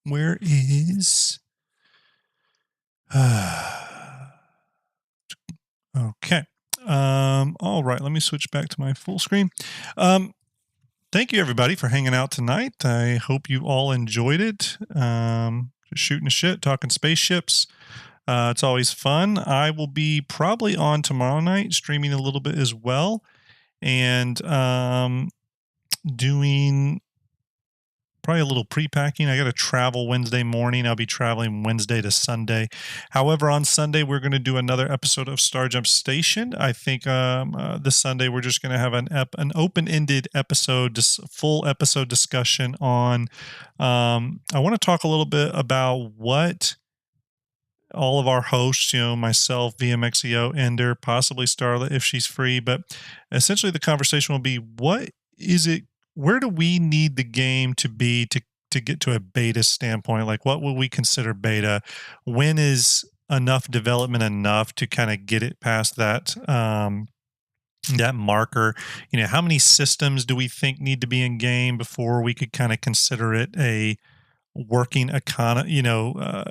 [SPEAKER 1] Where is... Okay. All right. Let me switch back to my full screen. Thank you, everybody, for hanging out tonight. I hope you all enjoyed it. Just shooting the shit, talking spaceships. It's always fun. I will be probably on tomorrow night, streaming a little bit as well, and doing probably a little pre-packing. I got to travel Wednesday morning. I'll be traveling Wednesday to Sunday. However, on Sunday, we're going to do another episode of Star Jump Station. I think this Sunday, we're just going to have an open-ended episode, full episode discussion on, I want to talk a little bit about what all of our hosts, myself, VMXEO, Ender, possibly Starlet if she's free, but essentially the conversation will be, where do we need the game to be to get to a beta standpoint? Like, what will we consider beta? When is enough development enough to kind of get it past that that marker? How many systems do we think need to be in game before we could kind of consider it a working economy,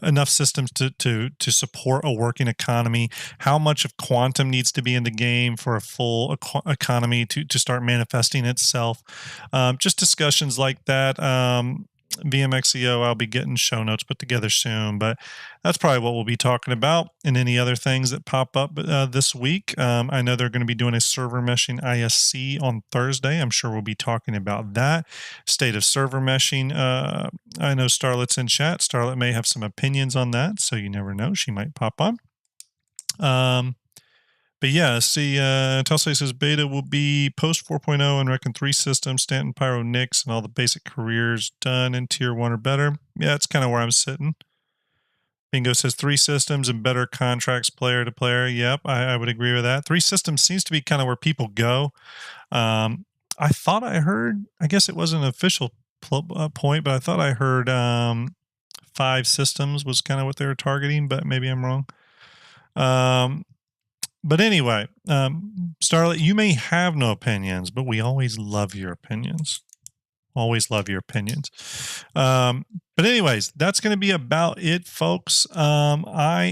[SPEAKER 1] enough systems to support a working economy? How much of quantum needs to be in the game for a full economy to start manifesting itself? Just discussions like that. VMXEO, I'll be getting show notes put together soon, but that's probably what we'll be talking about, and any other things that pop up this week. I know they're going to be doing a server meshing ISC on Thursday. I'm sure we'll be talking about that state of server meshing. I know Starlet's in chat. Starlet may have some opinions on that, so you never know. She might pop on. But yeah, see, Telsey says beta will be post 4.0 and reckon 3 systems, Stanton, Pyro, Nix, and all the basic careers done in tier 1 or better. Yeah, that's kind of where I'm sitting. Bingo says 3 systems and better contracts player to player. Yep, I would agree with that. 3 systems seems to be kind of where people go. I thought I heard, I guess it wasn't an official point, but I thought I heard 5 systems was kind of what they were targeting, but maybe I'm wrong. But anyway, Starlet, you may have no opinions, but we always love your opinions. Always love your opinions. But anyways, that's going to be about it, folks. I've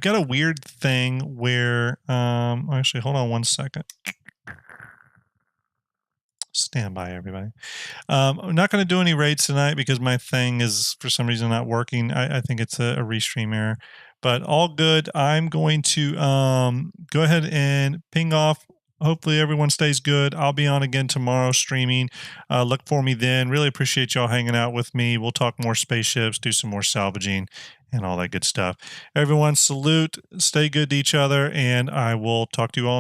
[SPEAKER 1] got a weird thing where, actually, hold on one second. Stand by, everybody. I'm not going to do any raids tonight because my thing is for some reason not working. I think it's a restream error, but all good. I'm going to go ahead and ping off. Hopefully everyone stays good. I'll be on again tomorrow streaming. Look for me then. Really appreciate y'all hanging out with me. We'll talk more spaceships, do some more salvaging, and all that good stuff. Everyone, salute. Stay good to each other, and I will talk to you all